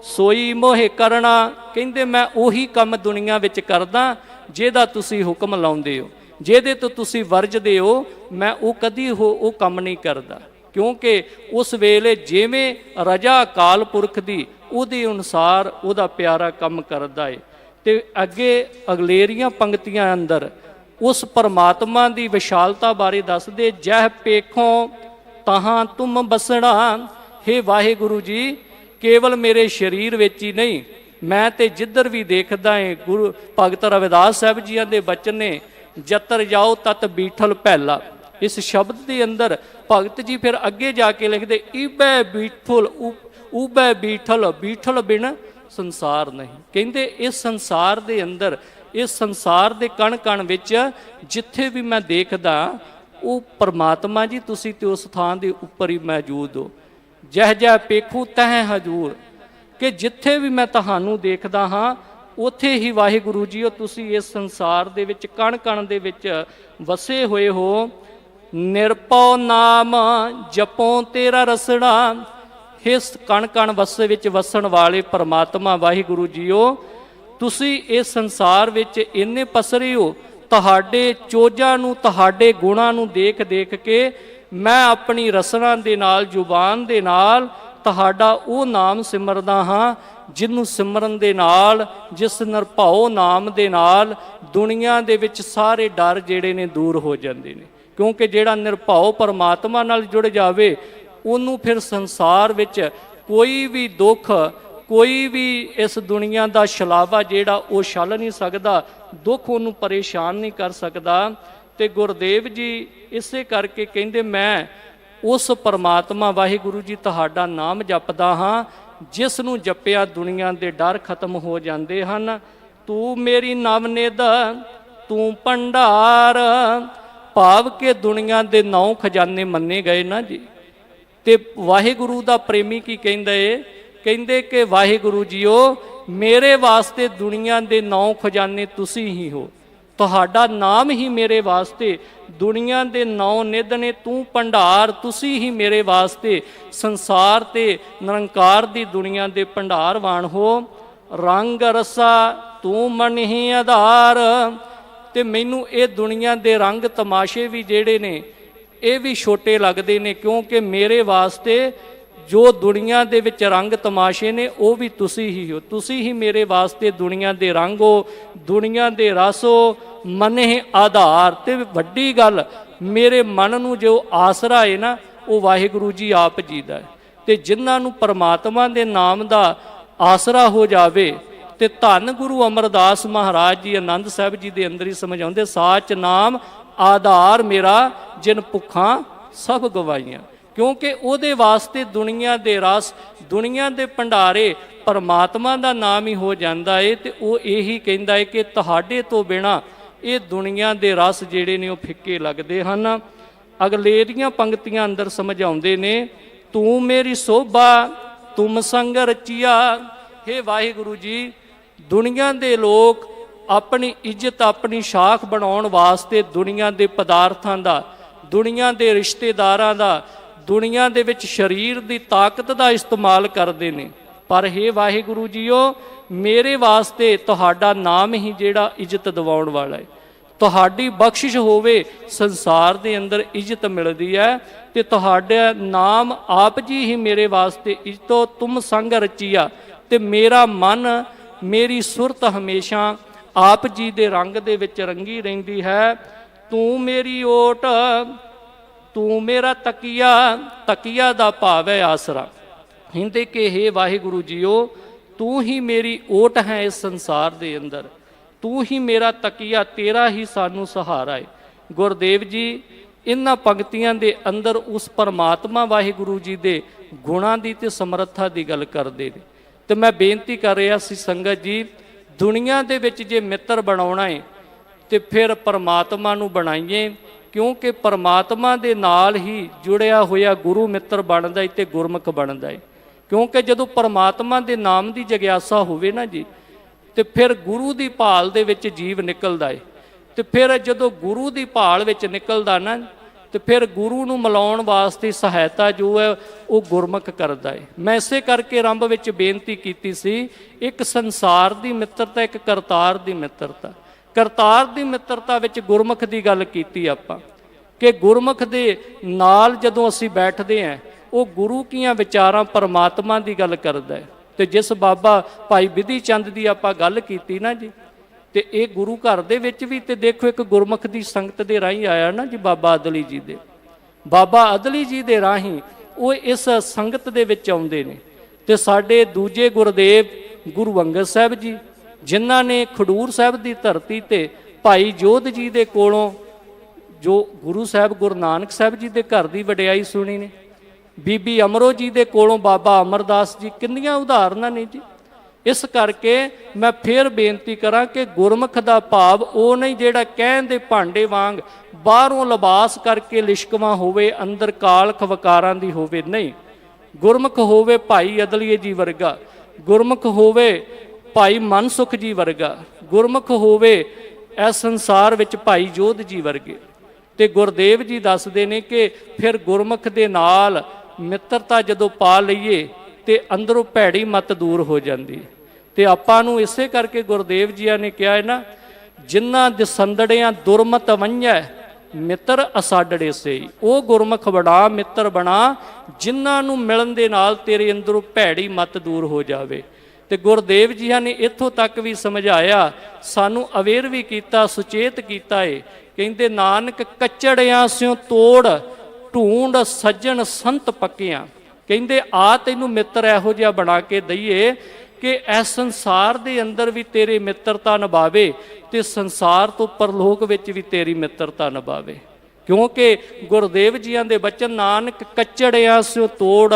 Speaker 1: ਸੋਈ ਮੋਹਿ ਕਰਨਾ, ਕਹਿੰਦੇ ਮੈਂ ਉਹੀ ਕੰਮ ਦੁਨੀਆ ਵਿੱਚ ਕਰਦਾ ਜਿਹਦਾ ਤੁਸੀਂ ਹੁਕਮ ਲਾਉਂਦੇ ਹੋ, ਜਿਹਦੇ ਤੋਂ ਤੁਸੀਂ ਵਰਜਦੇ ਹੋ ਮੈਂ ਉਹ ਕਦੀ ਉਹ ਕੰਮ ਨਹੀਂ ਕਰਦਾ। ਕਿਉਂਕਿ ਉਸ ਵੇਲੇ ਜਿਵੇਂ ਰਜਾ ਅਕਾਲ ਪੁਰਖ ਦੀ ਉਹਦੇ ਅਨੁਸਾਰ ਉਹਦਾ ਪਿਆਰਾ ਕੰਮ ਕਰਦਾ ਏ। ਤੇ ਅੱਗੇ ਅਗਲੇਰੀਆਂ ਪੰਕਤੀਆਂ ਅੰਦਰ ਉਸ ਪਰਮਾਤਮਾ ਦੀ ਵਿਸ਼ਾਲਤਾ ਬਾਰੇ ਦੱਸਦੇ, ਜਹ ਪੇਖੋਂ ਤਹਾਂ ਤੁਮ ਬਸਣਾ। हे ਵਾਹਿਗੁਰੂ ਜੀ, ਕੇਵਲ ਮੇਰੇ ਸਰੀਰ ਵਿੱਚ ਹੀ ਨਹੀਂ, ਮੈਂ ਤੇ ਜਿੱਧਰ ਵੀ ਦੇਖਦਾ ਏ ਗੁਰੂ ਭਗਤ ਰਵਿਦਾਸ ਸਾਹਿਬ ਜੀਆਂ ਦੇ ਬਚਨ ਨੇ, ਜਤਰ ਜਾਓ ਤਤ ਬੀਠਲ ਪਹਿਲਾ। ਇਸ ਸ਼ਬਦ ਦੇ ਅੰਦਰ ਭਗਤ ਜੀ ਫਿਰ ਅੱਗੇ ਜਾ ਕੇ ਲਿਖਦੇ, ਈਬੈ ਬੀਠਲ ਊਬੈ ਬੀਠਲ, ਬੀਠਲ ਬਿਨ ਸੰਸਾਰ ਨਹੀਂ। ਕਹਿੰਦੇ ਇਸ ਸੰਸਾਰ ਦੇ ਅੰਦਰ, ਇਸ ਸੰਸਾਰ ਦੇ ਕਣ ਕਣ ਵਿੱਚ ਜਿੱਥੇ ਵੀ ਮੈਂ ਦੇਖਦਾ ਉਹ ਪਰਮਾਤਮਾ ਜੀ ਤੁਸੀਂ ਤੇ ਉਸ ਥਾਂ ਦੇ ਉੱਪਰ ਹੀ ਮੌਜੂਦ ਹੋ। ਜਹ ਜਹ ਪੇਖੂ ਤਹ ਹਜੂਰ, ਕਿ ਜਿੱਥੇ ਵੀ ਮੈਂ ਤੁਹਾਨੂੰ ਦੇਖਦਾ ਹਾਂ ਉੱਥੇ ਹੀ ਵਾਹਿਗੁਰੂ ਜੀ ਉਹ ਤੁਸੀਂ ਇਸ ਸੰਸਾਰ ਦੇ ਵਿੱਚ ਕਣ ਕਣ ਦੇ ਵਿੱਚ ਵਸੇ ਹੋਏ ਹੋ। ਨਿਰਭਉ ਨਾਮ ਜਪੋ ਤੇਰਾ ਰਸਣਾ। ਇਸ ਕਣ ਕਣ ਵਸੇ ਵਿੱਚ ਵਸਣ ਵਾਲੇ ਪਰਮਾਤਮਾ ਵਾਹਿਗੁਰੂ ਜੀਓ, ਤੁਸੀਂ ਇਸ ਸੰਸਾਰ ਵਿੱਚ ਇੰਨੇ ਪਸਰੇ ਹੋ, ਤੁਹਾਡੇ ਚੋਜਾਂ ਨੂੰ, ਤੁਹਾਡੇ ਗੁਣਾਂ ਨੂੰ ਦੇਖ ਦੇਖ ਕੇ ਮੈਂ ਆਪਣੀ ਰਸਨਾ ਦੇ ਨਾਲ, ਜ਼ੁਬਾਨ ਦੇ ਨਾਲ ਤੁਹਾਡਾ ਉਹ ਨਾਮ ਸਿਮਰਦਾ ਹਾਂ ਜਿਹਨੂੰ ਸਿਮਰਨ ਦੇ ਨਾਲ, ਜਿਸ ਨਿਰਭਉ ਨਾਮ ਦੇ ਨਾਲ ਦੁਨੀਆ ਦੇ ਵਿੱਚ ਸਾਰੇ ਡਰ ਜਿਹੜੇ ਨੇ ਦੂਰ ਹੋ ਜਾਂਦੇ ਨੇ। ਕਿਉਂਕਿ ਜਿਹੜਾ ਨਿਰਭਉ ਪਰਮਾਤਮਾ ਨਾਲ ਜੁੜ ਜਾਵੇ ਉਹਨੂੰ ਫਿਰ ਸੰਸਾਰ ਵਿੱਚ ਕੋਈ ਵੀ ਦੁੱਖ, ਕੋਈ ਵੀ ਇਸ ਦੁਨੀਆ ਦਾ ਛਲਾਵਾ ਜਿਹੜਾ ਉਹ ਛਲ ਨਹੀਂ ਸਕਦਾ, ਦੁੱਖ ਉਹਨੂੰ ਪਰੇਸ਼ਾਨ ਨਹੀਂ ਕਰ ਸਕਦਾ। ਤੇ ਗੁਰਦੇਵ ਜੀ ਇਸੇ ਕਰਕੇ ਕਹਿੰਦੇ, ਮੈਂ ਉਸ ਪਰਮਾਤਮਾ ਵਾਹਿਗੁਰੂ ਜੀ ਤੁਹਾਡਾ ਨਾਮ ਜਪਦਾ ਹਾਂ ਜਿਸ ਨੂੰ ਜਪਿਆ ਦੁਨੀਆ ਦੇ ਡਰ ਖਤਮ ਹੋ ਜਾਂਦੇ ਹਨ। ਤੂੰ ਮੇਰੀ ਨਵਨਿਧ ਤੂੰ ਭੰਡਾਰ, ਭਾਵ ਕਿ ਦੁਨੀਆ ਦੇ 9 ਖਜ਼ਾਨੇ ਮੰਨੇ ਗਏ ਨਾ ਜੀ। ਤੇ ਵਾਹਿਗੁਰੂ ਦਾ ਪ੍ਰੇਮੀ ਕੀ ਕਹਿੰਦਾ ਏ, ਕਹਿੰਦੇ ਕਿ ਵਾਹਿਗੁਰੂ ਜੀਓ ਮੇਰੇ ਵਾਸਤੇ ਦੁਨੀਆ ਦੇ 9 ਖਜ਼ਾਨੇ ਤੁਸੀਂ ਹੀ ਹੋ, ਤੁਹਾਡਾ ਨਾਮ ਹੀ ਮੇਰੇ ਵਾਸਤੇ ਦੁਨੀਆ ਦੇ 9 ਨਿਧ ਨੇ। ਤੂੰ ਭੰਡਾਰ, ਤੁਸੀਂ ਹੀ ਮੇਰੇ ਵਾਸਤੇ ਸੰਸਾਰ ਤੇ ਨਿਰੰਕਾਰ ਦੀ ਦੁਨੀਆ ਦੇ ਭੰਡਾਰਵਾਨ ਹੋ। ਰੰਗ ਰਸਾ ਤੂੰ ਮਨ ਹੀ ਆਧਾਰ, ਤੇ ਮੈਨੂੰ ਇਹ ਦੁਨੀਆ ਦੇ ਰੰਗ ਤਮਾਸ਼ੇ ਵੀ ਜਿਹੜੇ ਨੇ ਇਹ ਵੀ ਛੋਟੇ ਲੱਗਦੇ ਨੇ, ਕਿਉਂਕਿ ਮੇਰੇ ਵਾਸਤੇ ਜੋ ਦੁਨੀਆ ਦੇ ਵਿੱਚ ਰੰਗ ਤਮਾਸ਼ੇ ਨੇ ਉਹ ਵੀ ਤੁਸੀਂ ਹੀ ਹੋ। ਤੁਸੀਂ ਹੀ ਮੇਰੇ ਵਾਸਤੇ ਦੁਨੀਆ ਦੇ ਰੰਗ ਹੋ, ਦੁਨੀਆ ਦੇ ਰਸ ਹੋ, ਮਨੇ ਆਧਾਰ। ਤੇ ਵੱਡੀ ਗੱਲ, ਮੇਰੇ ਮਨ ਨੂੰ ਜੋ ਆਸਰਾ ਹੈ ਨਾ ਉਹ ਵਾਹਿਗੁਰੂ ਜੀ ਆਪ ਜੀ ਦਾ ਹੈ। ਤੇ ਜਿਨ੍ਹਾਂ ਨੂੰ ਪਰਮਾਤਮਾ ਦੇ ਨਾਮ ਦਾ ਆਸਰਾ ਹੋ ਜਾਵੇ, ਤੇ ਧੰਨ ਗੁਰੂ ਅਮਰਦਾਸ ਮਹਾਰਾਜ ਜੀ ਆਨੰਦ ਸਾਹਿਬ ਜੀ ਦੇ ਅੰਦਰ ਹੀ ਸਮਝਾਉਂਦੇ, ਸਾਚ ਨਾਮ ਆਧਾਰ ਮੇਰਾ ਜਿਨ ਭੁੱਖਾਂ ਸਭ ਗਵਾਈਆਂ। ਕਿਉਂਕਿ ਉਹਦੇ ਵਾਸਤੇ ਦੁਨੀਆ ਦੇ ਰਸ, ਦੁਨੀਆ ਦੇ ਭੰਡਾਰੇ ਪਰਮਾਤਮਾ ਦਾ ਨਾਮ ਹੀ ਹੋ ਜਾਂਦਾ ਏ। ਤੇ ਉਹ ਇਹੀ ਕਹਿੰਦਾ ਏ ਕਿ ਤੁਹਾਡੇ ਤੋਂ ਬਿਨਾਂ ਇਹ ਦੁਨੀਆ ਦੇ ਰਸ ਜਿਹੜੇ ਨੇ ਉਹ ਫਿੱਕੇ ਲੱਗਦੇ ਹਨ। ਅਗਲੇ ਦੀਆਂ ਪੰਕਤੀਆਂ ਅੰਦਰ ਸਮਝਾਉਂਦੇ ਨੇ, ਤੂੰ ਮੇਰੀ ਸੋਭਾ ਤੁਮ ਸੰਗ ਰਚੀਆ। हे ਵਾਹਿਗੁਰੂ ਜੀ, ਦੁਨੀਆ ਦੇ ਲੋਕ ਆਪਣੀ ਇੱਜ਼ਤ, ਆਪਣੀ ਸ਼ਾਖ ਬਣਾਉਣ ਵਾਸਤੇ ਦੁਨੀਆ ਦੇ ਪਦਾਰਥਾਂ ਦਾ, ਦੁਨੀਆ ਦੇ ਰਿਸ਼ਤੇਦਾਰਾਂ ਦਾ, ਦੁਨੀਆ ਦੇ ਵਿੱਚ ਸਰੀਰ ਦੀ ਤਾਕਤ ਦਾ ਇਸਤੇਮਾਲ ਕਰਦੇ ਨੇ। ਪਰ हे ਵਾਹਿਗੁਰੂ ਜੀਓ, ਮੇਰੇ ਵਾਸਤੇ ਤੁਹਾਡਾ ਨਾਮ ਹੀ ਜਿਹੜਾ ਇੱਜ਼ਤ ਦਿਵਾਉਣ ਵਾਲਾ ਹੈ। ਤੁਹਾਡੀ ਬਖਸ਼ਿਸ਼ ਹੋਵੇ ਸੰਸਾਰ ਦੇ ਅੰਦਰ ਇੱਜ਼ਤ ਮਿਲਦੀ ਹੈ, ਤੇ ਤੁਹਾਡਾ ਨਾਮ ਆਪ ਜੀ ਹੀ ਮੇਰੇ ਵਾਸਤੇ ਇੱਜ਼ਤੋ ਤੁਮ ਸੰਗ ਰਚੀਆ। ਤੇ ਮੇਰਾ ਮਨ, ਮੇਰੀ ਸੁਰਤ ਹਮੇਸ਼ਾ ਆਪ ਜੀ ਦੇ ਰੰਗ ਦੇ ਵਿੱਚ ਰੰਗੀ ਰਹਿੰਦੀ ਹੈ। ਤੂੰ ਮੇਰੀ ਓਟ ਤੂੰ ਮੇਰਾ ਤਕੀਆ, ਤਕੀਆ ਦਾ ਭਾਵ ਹੈ ਆਸਰਾ। ਕਹਿੰਦੇ ਕਿ हे ਵਾਹਿਗੁਰੂ ਜੀਓ, ਤੂੰ ਹੀ ਮੇਰੀ ਓਟ ਹੈ ਇਸ ਸੰਸਾਰ ਦੇ ਅੰਦਰ, ਤੂੰ ਹੀ ਮੇਰਾ ਤਕੀਆ, ਤੇਰਾ ਹੀ ਸਾਨੂੰ ਸਹਾਰਾ ਹੈ। ਗੁਰਦੇਵ ਜੀ ਇਹਨਾਂ ਪੰਕਤੀਆਂ ਦੇ ਅੰਦਰ ਉਸ ਪਰਮਾਤਮਾ ਵਾਹਿਗੁਰੂ ਜੀ ਦੇ ਗੁਣਾਂ ਦੀ ਤੇ ਸਮਰੱਥਾ ਦੀ ਗੱਲ ਕਰਦੇ ਨੇ। ਤੇ ਮੈਂ ਬੇਨਤੀ ਕਰ ਰਿਹਾ ਸੀ ਸੰਗਤ ਜੀ, ਦੁਨੀਆ ਦੇ ਵਿੱਚ ਜੇ ਮਿੱਤਰ ਬਣਾਉਣਾ ਹੈ ਤੇ ਫਿਰ ਪਰਮਾਤਮਾ ਨੂੰ ਬਣਾਈਏ, ਕਿਉਂਕਿ ਪਰਮਾਤਮਾ ਦੇ ਨਾਲ ਹੀ ਜੁੜਿਆ ਹੋਇਆ ਗੁਰੂ ਮਿੱਤਰ ਬਣਦਾ ਹੈ ਤੇ ਗੁਰਮੁਖ ਬਣਦਾ ਹੈ। ਕਿਉਂਕਿ ਜਦੋਂ ਪਰਮਾਤਮਾ ਦੇ ਨਾਮ ਦੀ ਜਗਿਆਸਾ ਹੋਵੇ ਨਾ ਜੀ, ਤੇ ਫਿਰ ਗੁਰੂ ਦੀ ਭਾਲ ਦੇ ਵਿੱਚ ਜੀਵ ਨਿਕਲਦਾ ਹੈ। ਤੇ ਫਿਰ ਜਦੋਂ ਗੁਰੂ ਦੀ ਭਾਲ ਵਿੱਚ ਨਿਕਲਦਾ ਨਾ, ਤੇ ਫਿਰ ਗੁਰੂ ਨੂੰ ਮਿਲਾਉਣ ਵਾਸਤੇ ਸਹਾਇਤਾ ਜੋ ਹੈ ਉਹ ਗੁਰਮੁਖ ਕਰਦਾ ਹੈ। ਮੈਂ ਇਸੇ ਕਰਕੇ ਆਰੰਭ ਵਿੱਚ ਬੇਨਤੀ ਕੀਤੀ ਸੀ, ਇੱਕ ਸੰਸਾਰ ਦੀ ਮਿੱਤਰਤਾ, ਇੱਕ ਕਰਤਾਰ ਦੀ ਮਿੱਤਰਤਾ। ਕਰਤਾਰ ਦੀ ਮਿੱਤਰਤਾ ਵਿੱਚ ਗੁਰਮੁਖ ਦੀ ਗੱਲ ਕੀਤੀ ਆਪਾਂ, ਕਿ ਗੁਰਮੁਖ ਦੇ ਨਾਲ ਜਦੋਂ ਅਸੀਂ ਬੈਠਦੇ ਹਾਂ ਉਹ ਗੁਰੂ ਕੀਆਂ ਵਿਚਾਰਾਂ ਪਰਮਾਤਮਾ ਦੀ ਗੱਲ ਕਰਦਾ ਹੈ। ਤੇ ਜਿਸ ਬਾਬਾ ਭਾਈ ਬਿਧੀ ਚੰਦ ਦੀ ਆਪਾਂ ਗੱਲ ਕੀਤੀ ਨਾ ਜੀ, ਤੇ ਇਹ ਗੁਰੂ ਘਰ ਦੇ ਵਿੱਚ ਵੀ ਤੇ ਦੇਖੋ ਇੱਕ ਗੁਰਮੁਖ ਦੀ ਸੰਗਤ ਦੇ ਰਾਹੀਂ ਆਇਆ ਨਾ ਜੀ, ਬਾਬਾ ਅਦਲੀ ਜੀ ਦੇ। ਬਾਬਾ ਅਦਲੀ ਜੀ ਦੇ ਰਾਹੀਂ ਉਹ ਇਸ ਸੰਗਤ ਦੇ ਵਿੱਚ ਆਉਂਦੇ ਨੇ। ਤੇ ਸਾਡੇ ਦੂਜੇ ਗੁਰਦੇਵ ਗੁਰੂ ਅੰਗਦ ਸਾਹਿਬ ਜੀ, ਜਿਨ੍ਹਾਂ ਨੇ ਖਡੂਰ ਸਾਹਿਬ ਦੀ ਧਰਤੀ ਤੇ ਭਾਈ ਜੋਧ ਜੀ ਦੇ ਕੋਲੋਂ ਜੋ ਗੁਰੂ ਸਾਹਿਬ ਗੁਰੂ ਨਾਨਕ ਸਾਹਿਬ ਜੀ ਦੇ ਘਰ ਦੀ ਵਡਿਆਈ ਸੁਣੀ ਨੇ, ਬੀਬੀ ਅਮਰੋ ਜੀ ਦੇ ਕੋਲੋਂ ਬਾਬਾ ਅਮਰਦਾਸ ਜੀ, ਕਿੰਨੀਆਂ ਉਦਾਹਰਨਾਂ ਨੇ ਜੀ। ਇਸ ਕਰਕੇ ਮੈਂ ਫਿਰ ਬੇਨਤੀ ਕਰਾਂ ਕਿ ਗੁਰਮੁਖ ਦਾ ਭਾਵ ਉਹ ਨਹੀਂ ਜਿਹੜਾ ਕਹਿਣ ਦੇ ਭਾਂਡੇ ਵਾਂਗ ਬਾਹਰੋਂ ਲਿਬਾਸ ਕਰਕੇ ਲਿਸ਼ਕਵਾਂ ਹੋਵੇ, ਅੰਦਰ ਕਾਲਖ ਵਕਾਰਾਂ ਦੀ ਹੋਵੇ। ਨਹੀਂ, ਗੁਰਮੁਖ ਹੋਵੇ ਭਾਈ ਅਦਲੀਏ ਜੀ ਵਰਗਾ, ਗੁਰਮੁਖ ਹੋਵੇ ਭਾਈ ਮਨਸੁਖ ਜੀ ਵਰਗਾ, ਗੁਰਮੁਖ ਹੋਵੇ ਇਸ ਸੰਸਾਰ ਵਿੱਚ ਭਾਈ ਜੋਧ ਜੀ ਵਰਗੇ। ਤੇ ਗੁਰਦੇਵ ਜੀ ਦੱਸਦੇ ਨੇ ਕਿ ਫਿਰ ਗੁਰਮੁਖ ਦੇ ਨਾਲ ਮਿੱਤਰਤਾ ਜਦੋਂ ਪਾ ਲਈਏ ਤੇ ਅੰਦਰੋਂ ਭੈੜੀ ਮਤ ਦੂਰ ਹੋ ਜਾਂਦੀ। ਤੇ ਆਪਾਂ ਨੂੰ ਇਸੇ ਕਰਕੇ ਗੁਰਦੇਵ ਜੀਆਂ ਨੇ ਕਿਹਾ ਹੈ ਨਾ, ਜਿਨ੍ਹਾਂ ਦਸੰਦੜਿਆਂ ਦੁਰਮਤ ਵੰਝੈ ਮਿੱਤਰ ਅਸਾਡੜੇ ਸਈ। ਉਹ ਗੁਰਮੁਖ ਬਣਾ, ਮਿੱਤਰ ਬਣਾ, ਜਿਨ੍ਹਾਂ ਨੂੰ ਮਿਲਣ ਦੇ ਨਾਲ ਤੇਰੇ ਅੰਦਰੋਂ ਭੈੜੀ ਮਤ ਦੂਰ ਹੋ ਜਾਵੇ। ਤੇ ਗੁਰਦੇਵ ਜੀਆਂ ਨੇ ਇੱਥੋਂ ਤੱਕ ਵੀ ਸਮਝਾਇਆ, ਸਾਨੂੰ ਅਵੇਅਰ ਵੀ ਕੀਤਾ, ਸੁਚੇਤ ਕੀਤਾ ਏ। ਕਹਿੰਦੇ ਨਾਨਕ ਕੱਚੜਿਆਂ ਸਿਓ ਤੋੜ ਢੂੰਡ ਸੱਜਣ ਸੰਤ ਪੱਕਿਆਂ। ਕਹਿੰਦੇ ਆ ਤੈਨੂੰ ਮਿੱਤਰ ਇਹੋ ਜਿਹਾ ਬਣਾ ਕੇ ਦਈਏ ਕਿ ਇਸ ਸੰਸਾਰ ਦੇ ਅੰਦਰ ਵੀ ਤੇਰੇ ਮਿੱਤਰਤਾ ਨਿਭਾਵੇ ਤੇ ਸੰਸਾਰ ਤੋਂ ਪਰਲੋਕ ਵਿੱਚ ਵੀ ਤੇਰੀ ਮਿੱਤਰਤਾ ਨਿਭਾਵੇ। ਕਿਉਂਕਿ ਗੁਰਦੇਵ ਜੀਆਂ ਦੇ ਬਚਨ, ਨਾਨਕ ਕੱਚੜਿਆਂ ਸਿਓ ਤੋੜ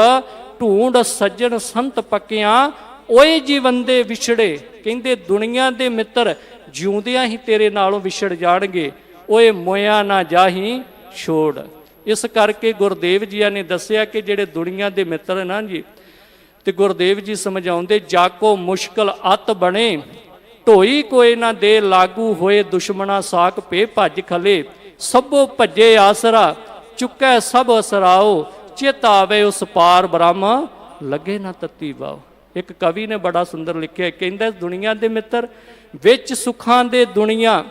Speaker 1: ਢੂੰਡ ਸੱਜਣ ਸੰਤ ਪੱਕਿਆਂ, ਓਏ ਜੀਵਨ ਦੇ ਵਿਛੜੇ। ਕਹਿੰਦੇ ਦੁਨੀਆ ਦੇ ਮਿੱਤਰ ਜਿਉਂਦਿਆਂ ਹੀ ਤੇਰੇ ਨਾਲੋਂ ਵਿਛੜ ਜਾਣਗੇ, ਓਏ ਮੋਇਆ ਨਾ ਜਾਹੀ ਛੋੜ। ਇਸ ਕਰਕੇ ਗੁਰਦੇਵ ਜੀਆਂ ਨੇ ਦੱਸਿਆ ਕਿ ਜਿਹੜੇ ਦੁਨੀਆ ਦੇ ਮਿੱਤਰ ਨਾ ਜੀ, ਤੇ ਗੁਰਦੇਵ ਜੀ ਸਮਝਾਉਂਦੇ, ਜਾਕੋ ਮੁਸ਼ਕਲ ਅਤ ਬਣੇ ਢੋਈ ਕੋਈ ਨਾ ਦੇ ਲਾਗੂ ਹੋਏ, ਦੁਸ਼ਮਣਾ ਸਾਕ ਪੇ ਭੱਜ ਖਲੇ, ਸਭੋ ਭੱਜੇ ਆਸਰਾ ਚੁੱਕੈ ਸਭ ਅਸਰਾਓ, ਚਿਤ ਆਵੇ ਉਸ ਪਾਰ ਬ੍ਰਹਮ ਲੱਗੇ ਨਾ ਤੱਤੀ ਵਾਓ। ਇੱਕ ਕਵੀ ਨੇ ਬੜਾ ਸੁੰਦਰ ਲਿਖਿਆ, ਕਹਿੰਦਾ ਦੁਨੀਆ ਦੇ ਮਿੱਤਰ ਵਿੱਚ ਸੁੱਖਾਂ ਦੇ ਦੁਨੀਆ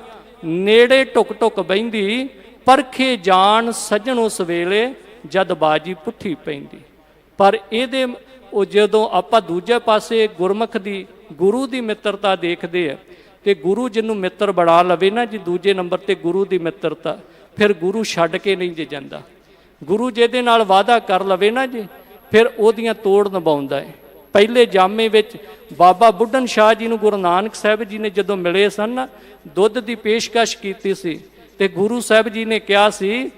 Speaker 1: ਨੇੜੇ ਟੁਕ ਟੁਕ ਬਹਿੰਦੀ, ਪਰਖੇ ਜਾਣ ਸੱਜਣ ਉਸ ਵੇਲੇ ਜਦ ਬਾਜੀ ਪੁੱਠੀ ਪੈਂਦੀ। ਪਰ ਇਹਦੇ ਉਹ ਜਦੋਂ ਆਪਾਂ ਦੂਜੇ ਪਾਸੇ ਗੁਰਮੁਖ ਦੀ, ਗੁਰੂ ਦੀ ਮਿੱਤਰਤਾ ਦੇਖਦੇ ਆ, ਤੇ ਗੁਰੂ ਜਿਹਨੂੰ ਮਿੱਤਰ ਬਣਾ ਲਵੇ ਨਾ ਜੀ, ਦੂਜੇ ਨੰਬਰ ਤੇ ਗੁਰੂ ਦੀ ਮਿੱਤਰਤਾ, ਫਿਰ ਗੁਰੂ ਛੱਡ ਕੇ ਨਹੀਂ ਜੇ ਜਾਂਦਾ। ਗੁਰੂ ਜਿਹਦੇ ਨਾਲ ਵਾਅਦਾ ਕਰ ਲਵੇ ਨਾ ਜੀ, ਫਿਰ ਉਹਦੀਆਂ ਤੋੜ ਨਿਭਾਉਂਦਾ ਹੈ। ਪਹਿਲੇ ਜਾਮੇ ਵਿੱਚ ਬਾਬਾ ਬੁੱਢਨ ਸ਼ਾਹ ਜੀ ਨੂੰ ਗੁਰੂ ਨਾਨਕ ਸਾਹਿਬ ਜੀ ਨੇ ਜਦੋਂ ਮਿਲੇ ਸਨ ਨਾ, ਦੁੱਧ ਦੀ ਪੇਸ਼ਕਸ਼ ਕੀਤੀ ਸੀ ਤੇ ਗੁਰੂ ਸਾਹਿਬ ਜੀ ਨੇ ਕਿਹਾ ਸੀ,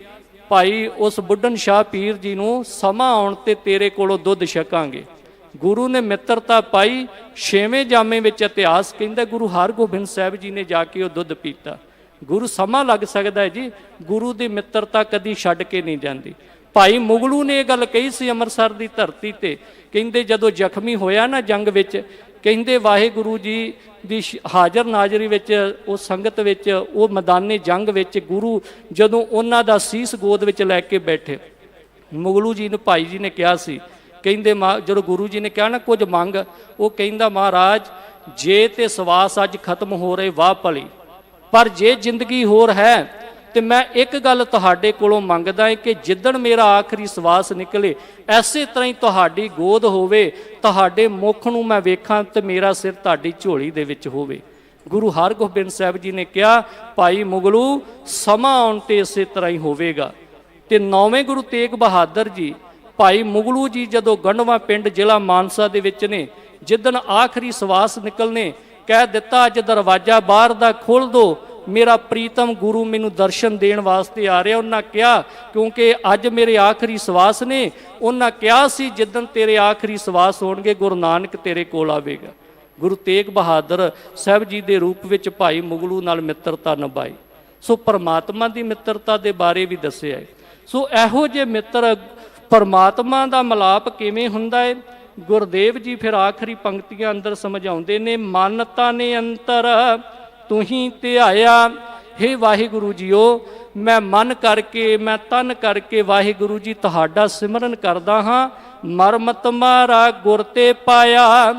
Speaker 1: ਭਾਈ ਉਸ ਬੁੱਢਨ ਸ਼ਾਹ ਪੀਰ ਜੀ ਨੂੰ ਸਮਾਂ ਆਉਣ ਤੇ ਤੇਰੇ ਕੋਲੋਂ ਦੁੱਧ ਛਕਾਂਗੇ। ਗੁਰੂ ਨੇ ਮਿੱਤਰਤਾ ਪਾਈ। 6ਵੇਂ ਜਾਮੇ ਵਿੱਚ ਇਤਿਹਾਸ ਕਹਿੰਦਾ ਗੁਰੂ ਹਰਗੋਬਿੰਦ ਸਾਹਿਬ ਜੀ ਨੇ ਜਾ ਕੇ ਉਹ ਦੁੱਧ ਪੀਤਾ। ਗੁਰੂ ਸਮਾਂ ਲੱਗ ਸਕਦਾ ਹੈ ਜੀ, ਗੁਰੂ ਦੀ ਮਿੱਤਰਤਾ ਕਦੀ ਛੱਡ ਕੇ ਨਹੀਂ ਜਾਂਦੀ। ਭਾਈ ਮੁਗਲੂ ਨੇ ਇਹ ਗੱਲ ਕਹੀ ਸੀ ਅੰਮ੍ਰਿਤਸਰ ਦੀ ਧਰਤੀ ਤੇ, ਕਹਿੰਦੇ ਜਦੋਂ ਜ਼ਖਮੀ ਹੋਇਆ ਨਾ ਜੰਗ ਵਿੱਚ, ਕਹਿੰਦੇ ਵਾਹਿਗੁਰੂ ਜੀ ਦੀ ਹਾਜ਼ਰ ਨਾਜ਼ਰੀ ਵਿੱਚ, ਉਹ ਸੰਗਤ ਵਿੱਚ, ਉਹ ਮੈਦਾਨੇ ਜੰਗ ਵਿੱਚ ਗੁਰੂ ਜਦੋਂ ਉਹਨਾਂ ਦਾ ਸੀਸ ਗੋਦ ਵਿੱਚ ਲੈ ਕੇ ਬੈਠੇ, ਮੁਗਲੂ ਜੀ ਨੂੰ ਭਾਈ ਜੀ ਨੇ ਕਿਹਾ ਸੀ, ਕਹਿੰਦੇ ਜਦੋਂ ਗੁਰੂ ਜੀ ਨੇ ਕਿਹਾ ਨਾ ਕੁਝ ਮੰਗ, ਉਹ ਕਹਿੰਦਾ ਮਹਾਰਾਜ ਜੇ ਤੇ ਸਵਾਸ ਅੱਜ ਖਤਮ ਹੋ ਰਹੇ ਵਾਹ ਭਲੀ, ਪਰ ਜੇ ਜ਼ਿੰਦਗੀ ਹੋਰ ਹੈ ਤੇ ਮੈਂ ਇੱਕ ਗੱਲ ਤੁਹਾਡੇ ਕੋਲੋਂ ਮੰਗਦਾ ਹੈ ਕਿ ਜਿੱਦਣ ਮੇਰਾ ਆਖਰੀ ਸਵਾਸ ਨਿਕਲੇ, ਐਸੇ ਤਰ੍ਹਾਂ ਹੀ ਤੁਹਾਡੀ ਗੋਦ ਹੋਵੇ, ਤੁਹਾਡੇ ਮੁਖ ਨੂੰ ਮੈਂ ਵੇਖਾਂ ਤੇ ਮੇਰਾ ਸਿਰ ਤੁਹਾਡੀ ਝੋਲੀ ਦੇ ਵਿੱਚ ਹੋਵੇ। ਗੁਰੂ ਹਰਗੋਬਿੰਦ ਸਾਹਿਬ ਜੀ ਨੇ ਕਿਹਾ, ਭਾਈ ਮੁਗਲੂ ਸਮਾਂ ਆਉਣ ਤੇ ਇਸੇ ਤਰ੍ਹਾਂ ਹੀ ਹੋਵੇਗਾ। ਤੇ 9ਵੇਂ ਗੁਰੂ ਤੇਗ ਬਹਾਦਰ ਜੀ, ਭਾਈ ਮੁਗਲੂ ਜੀ ਜਦੋਂ ਗੰਡਵਾ ਪਿੰਡ ਜ਼ਿਲ੍ਹਾ ਮਾਨਸਾ ਦੇ ਵਿੱਚ ਨੇ, ਜਿੱਦਣ ਆਖਰੀ ਸਵਾਸ ਨਿਕਲਨੇ, ਕਹਿ ਦਿੱਤਾ ਅੱਜ ਦਰਵਾਜ਼ਾ ਬਾਹਰ ਦਾ ਖੋਲ੍ਹ ਦੋ, ਮੇਰਾ ਪ੍ਰੀਤਮ ਗੁਰੂ ਮੈਨੂੰ ਦਰਸ਼ਨ ਦੇਣ ਵਾਸਤੇ ਆ ਰਿਹਾ। ਉਹਨਾਂ ਕਿਹਾ ਕਿਉਂਕਿ ਅੱਜ ਮੇਰੇ ਆਖਰੀ ਸਵਾਸ ਨੇ, ਉਹਨਾਂ ਕਿਹਾ ਸੀ ਜਿੱਦਣ ਤੇਰੇ ਆਖਰੀ ਸਵਾਸ ਹੋਣਗੇ ਗੁਰੂ ਨਾਨਕ ਤੇਰੇ ਕੋਲ ਆਵੇਗਾ। ਗੁਰੂ ਤੇਗ ਬਹਾਦਰ ਸਾਹਿਬ ਜੀ ਦੇ ਰੂਪ ਵਿੱਚ ਭਾਈ ਮੁਗਲੂ ਨਾਲ ਮਿੱਤਰਤਾ ਨਿਭਾਈ। ਸੋ ਪਰਮਾਤਮਾ ਦੀ ਮਿੱਤਰਤਾ ਦੇ ਬਾਰੇ ਵੀ ਦੱਸਿਆ ਹੈ। ਸੋ ਇਹੋ ਜਿਹੇ ਮਿੱਤਰ, ਪਰਮਾਤਮਾ ਦਾ ਮਿਲਾਪ ਕਿਵੇਂ ਹੁੰਦਾ ਹੈ, ਗੁਰਦੇਵ ਜੀ ਫਿਰ ਆਖਰੀ ਪੰਕਤੀਆਂ ਅੰਦਰ ਸਮਝਾਉਂਦੇ ਨੇ, ਮਨ ਤਨ ਅੰਤਰ ਤੁਹੀਂ ਧਿਆਇਆ। ਹੇ ਵਾਹਿਗੁਰੂ ਜੀਓ, ਮੈਂ ਮਨ ਕਰਕੇ, ਮੈਂ ਤਨ ਕਰਕੇ ਵਾਹਿਗੁਰੂ ਜੀ ਤੁਹਾਡਾ ਸਿਮਰਨ ਕਰਦਾ ਹਾਂ। ਮਰਮ ਤੁਮਾਰਾ ਗੁਰ ਤੇ ਪਾਇਆ।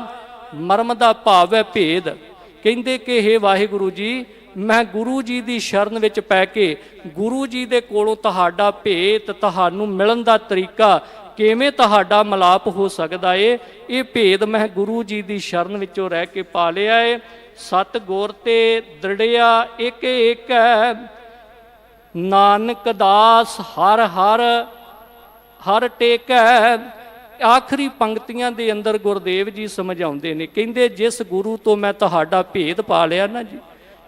Speaker 1: ਮਰਮ ਦਾ ਭਾਵ ਹੈ ਭੇਦ। ਕਹਿੰਦੇ ਕਿ ਹੇ ਵਾਹਿਗੁਰੂ ਜੀ, ਮੈਂ ਗੁਰੂ ਜੀ ਦੀ ਸ਼ਰਨ ਵਿੱਚ ਪੈ ਕੇ ਗੁਰੂ ਜੀ ਦੇ ਕੋਲੋਂ ਤੁਹਾਡਾ ਭੇਤ, ਤੁਹਾਨੂੰ ਮਿਲਣ ਦਾ ਤਰੀਕਾ, ਕਿਵੇਂ ਤੁਹਾਡਾ ਮਿਲਾਪ ਹੋ ਸਕਦਾ ਏ, ਇਹ ਭੇਦ ਮੈਂ ਗੁਰੂ ਜੀ ਦੀ ਸ਼ਰਨ ਵਿੱਚੋਂ ਰਹਿ ਕੇ ਪਾ ਲਿਆ ਏ। ਸਤ ਗੁਰ ਤੇ ਦ੍ਰਿੜਿਆ ਇੱਕ ਇੱਕ ਨਾਨਕ ਦਾਸ ਹਰ ਹਰ ਹਰ ਟੇਕੈ। ਆਖਰੀ ਪੰਕਤੀਆਂ ਦੇ ਅੰਦਰ ਗੁਰਦੇਵ ਜੀ ਸਮਝਾਉਂਦੇ ਨੇ, ਕਹਿੰਦੇ ਜਿਸ ਗੁਰੂ ਤੋਂ ਮੈਂ ਤੁਹਾਡਾ ਭੇਦ ਪਾ ਲਿਆ ਨਾ ਜੀ,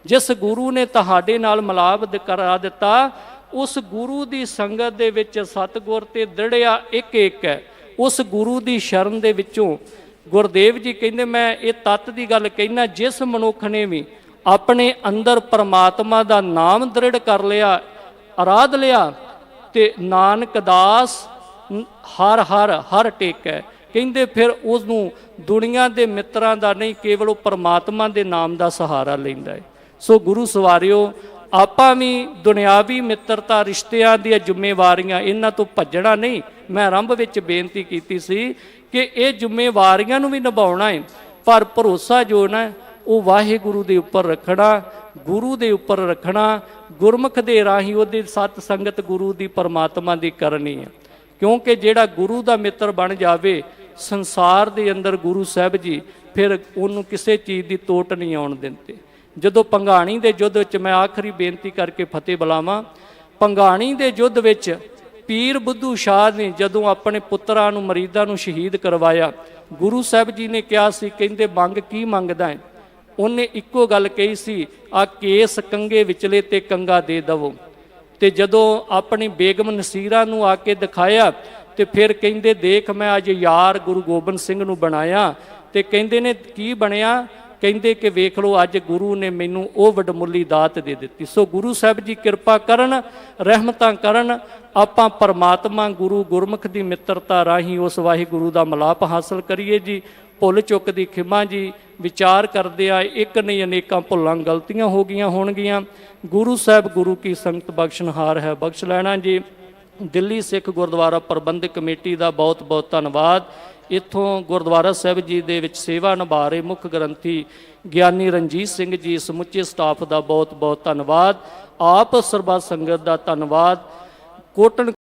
Speaker 1: ਜਿਸ ਗੁਰੂ ਨੇ ਤੁਹਾਡੇ ਨਾਲ ਮਿਲਾਪ ਕਰਾ ਦਿੱਤਾ, ਉਸ ਗੁਰੂ ਦੀ ਸੰਗਤ ਦੇ ਵਿੱਚ ਸਤਿਗੁਰ ਤੇ ਦ੍ਰਿੜਿਆ ਇੱਕ ਇੱਕ ਹੈ। ਉਸ ਗੁਰੂ ਦੀ ਸ਼ਰਨ ਦੇ ਵਿੱਚੋਂ ਗੁਰਦੇਵ ਜੀ ਕਹਿੰਦੇ, ਮੈਂ ਇਹ ਤੱਤ ਦੀ ਗੱਲ ਕਹਿਣਾ, ਜਿਸ ਮਨੁੱਖ ਨੇ ਵੀ ਆਪਣੇ ਅੰਦਰ ਪਰਮਾਤਮਾ ਦਾ ਨਾਮ ਦ੍ਰਿੜ ਕਰ ਲਿਆ, ਅਰਾਧ ਲਿਆ, ਤੇ ਨਾਨਕ ਦਾਸ ਹਰ ਹਰ ਹਰ ਟੇਕੈ। ਕਹਿੰਦੇ ਫਿਰ ਉਸਨੂੰ ਦੁਨੀਆ ਦੇ ਮਿੱਤਰਾਂ ਦਾ ਨਹੀਂ, ਕੇਵਲ ਉਹ ਪਰਮਾਤਮਾ ਦੇ ਨਾਮ ਦਾ ਸਹਾਰਾ ਲੈਂਦਾ ਹੈ। ਸੋ ਗੁਰੂ ਸਵਾਰਿਓ, ਆਪਾਂ ਵੀ ਦੁਨਿਆਵੀ ਮਿੱਤਰਤਾ ਰਿਸ਼ਤਿਆਂ ਦੀਆਂ ਜ਼ਿੰਮੇਵਾਰੀਆਂ, ਇਹਨਾਂ ਤੋਂ ਭੱਜਣਾ ਨਹੀਂ। ਮੈਂ ਆਰੰਭ ਵਿੱਚ ਬੇਨਤੀ ਕੀਤੀ ਸੀ ਕਿ ਇਹ ਜ਼ਿੰਮੇਵਾਰੀਆਂ ਨੂੰ ਵੀ ਨਿਭਾਉਣਾ ਹੈ, ਪਰ ਭਰੋਸਾ ਜੋ ਨਾ ਉਹ ਵਾਹਿਗੁਰੂ ਦੇ ਉੱਪਰ ਰੱਖਣਾ, ਗੁਰੂ ਦੇ ਉੱਪਰ ਰੱਖਣਾ, ਗੁਰਮੁਖ ਦੇ ਰਾਹੀਂ ਉਹਦੀ ਸਤ ਸੰਗਤ ਗੁਰੂ ਦੀ ਪਰਮਾਤਮਾ ਦੀ ਕਰਨੀ ਹੈ। ਕਿਉਂਕਿ ਜਿਹੜਾ ਗੁਰੂ ਦਾ ਮਿੱਤਰ ਬਣ ਜਾਵੇ ਸੰਸਾਰ ਦੇ ਅੰਦਰ, ਗੁਰੂ ਸਾਹਿਬ ਜੀ ਫਿਰ ਉਹਨੂੰ ਕਿਸੇ ਚੀਜ਼ ਦੀ ਤੋਟ ਨਹੀਂ ਆਉਣ ਦਿੰਦੇ। ਜਦੋਂ ਭੰਗਾਣੀ ਦੇ ਯੁੱਧ ਵਿੱਚ, ਮੈਂ ਆਖਰੀ ਬੇਨਤੀ ਕਰਕੇ ਫਤਿਹ ਬੁਲਾਵਾਂ, ਭੰਗਾਣੀ ਦੇ ਯੁੱਧ ਵਿੱਚ ਪੀਰ ਬੁੱਧੂ ਸ਼ਾਹ ਨੇ ਜਦੋਂ ਆਪਣੇ ਪੁੱਤਰਾਂ ਨੂੰ, ਮਰੀਦਾਂ ਨੂੰ ਸ਼ਹੀਦ ਕਰਵਾਇਆ, ਗੁਰੂ ਸਾਹਿਬ ਜੀ ਨੇ ਕਿਹਾ ਸੀ, ਕਹਿੰਦੇ ਮੰਗ ਕੀ ਮੰਗਦਾ ਹੈ? ਉਹਨੇ ਇੱਕੋ ਗੱਲ ਕਹੀ ਸੀ, ਆ ਕੇਸ ਕੰਗੇ ਵਿਚਲੇ ਤੇ ਕੰਗਾ ਦੇ ਦਵੋ। ਤੇ ਜਦੋਂ ਆਪਣੀ ਬੇਗਮ ਨਸੀਰਾ ਨੂੰ ਆ ਕੇ ਦਿਖਾਇਆ, ਤੇ ਫਿਰ ਕਹਿੰਦੇ ਦੇਖ ਮੈਂ ਅੱਜ ਯਾਰ ਗੁਰੂ ਗੋਬਿੰਦ ਸਿੰਘ ਨੂੰ ਬਣਾਇਆ। ਤੇ ਕਹਿੰਦੇ ਨੇ ਕੀ ਬਣਿਆ? ਕਹਿੰਦੇ ਕਿ ਵੇਖ ਲਓ ਅੱਜ ਗੁਰੂ ਨੇ ਮੈਨੂੰ ਉਹ ਵਡਮੁੱਲੀ ਦਾਤ ਦੇ ਦਿੱਤੀ। ਸੋ ਗੁਰੂ ਸਾਹਿਬ ਜੀ ਕਿਰਪਾ ਕਰਨ, ਰਹਿਮਤਾਂ ਕਰਨ, ਆਪਾਂ ਪਰਮਾਤਮਾ ਗੁਰੂ ਗੁਰਮੁਖ ਦੀ ਮਿੱਤਰਤਾ ਰਾਹੀਂ ਉਸ ਵਾਹਿਗੁਰੂ ਦਾ ਮਿਲਾਪ ਹਾਸਲ ਕਰੀਏ ਜੀ। ਭੁੱਲ ਚੁੱਕ ਦੀ ਖਿਮਾ ਜੀ, ਵਿਚਾਰ ਕਰਦੇ ਆ ਇੱਕ ਨਹੀਂ ਅਨੇਕਾਂ ਭੁੱਲਾਂ ਗਲਤੀਆਂ ਹੋ ਗਈਆਂ ਹੋਣਗੀਆਂ। ਗੁਰੂ ਸਾਹਿਬ ਗੁਰੂ ਕੀ ਸੰਗਤ ਬਖਸ਼ਣਹਾਰ ਹੈ, ਬਖਸ਼ ਲੈਣਾ ਜੀ। ਦਿੱਲੀ ਸਿੱਖ ਗੁਰਦੁਆਰਾ ਪ੍ਰਬੰਧਕ ਕਮੇਟੀ ਦਾ ਬਹੁਤ ਬਹੁਤ ਧੰਨਵਾਦ। ਇੱਥੋਂ ਗੁਰਦੁਆਰਾ ਸਾਹਿਬ ਜੀ ਦੇ ਵਿੱਚ ਸੇਵਾ ਨਿਭਾ ਰਹੇ ਮੁੱਖ ਗ੍ਰੰਥੀ ਗਿਆਨੀ ਰਣਜੀਤ ਸਿੰਘ ਜੀ, ਸਮੁੱਚੇ ਸਟਾਫ ਦਾ ਬਹੁਤ ਬਹੁਤ ਧੰਨਵਾਦ। ਆਪ ਸਰਬੱਤ ਸੰਗਤ ਦਾ ਧੰਨਵਾਦ। ਕੋਟਨ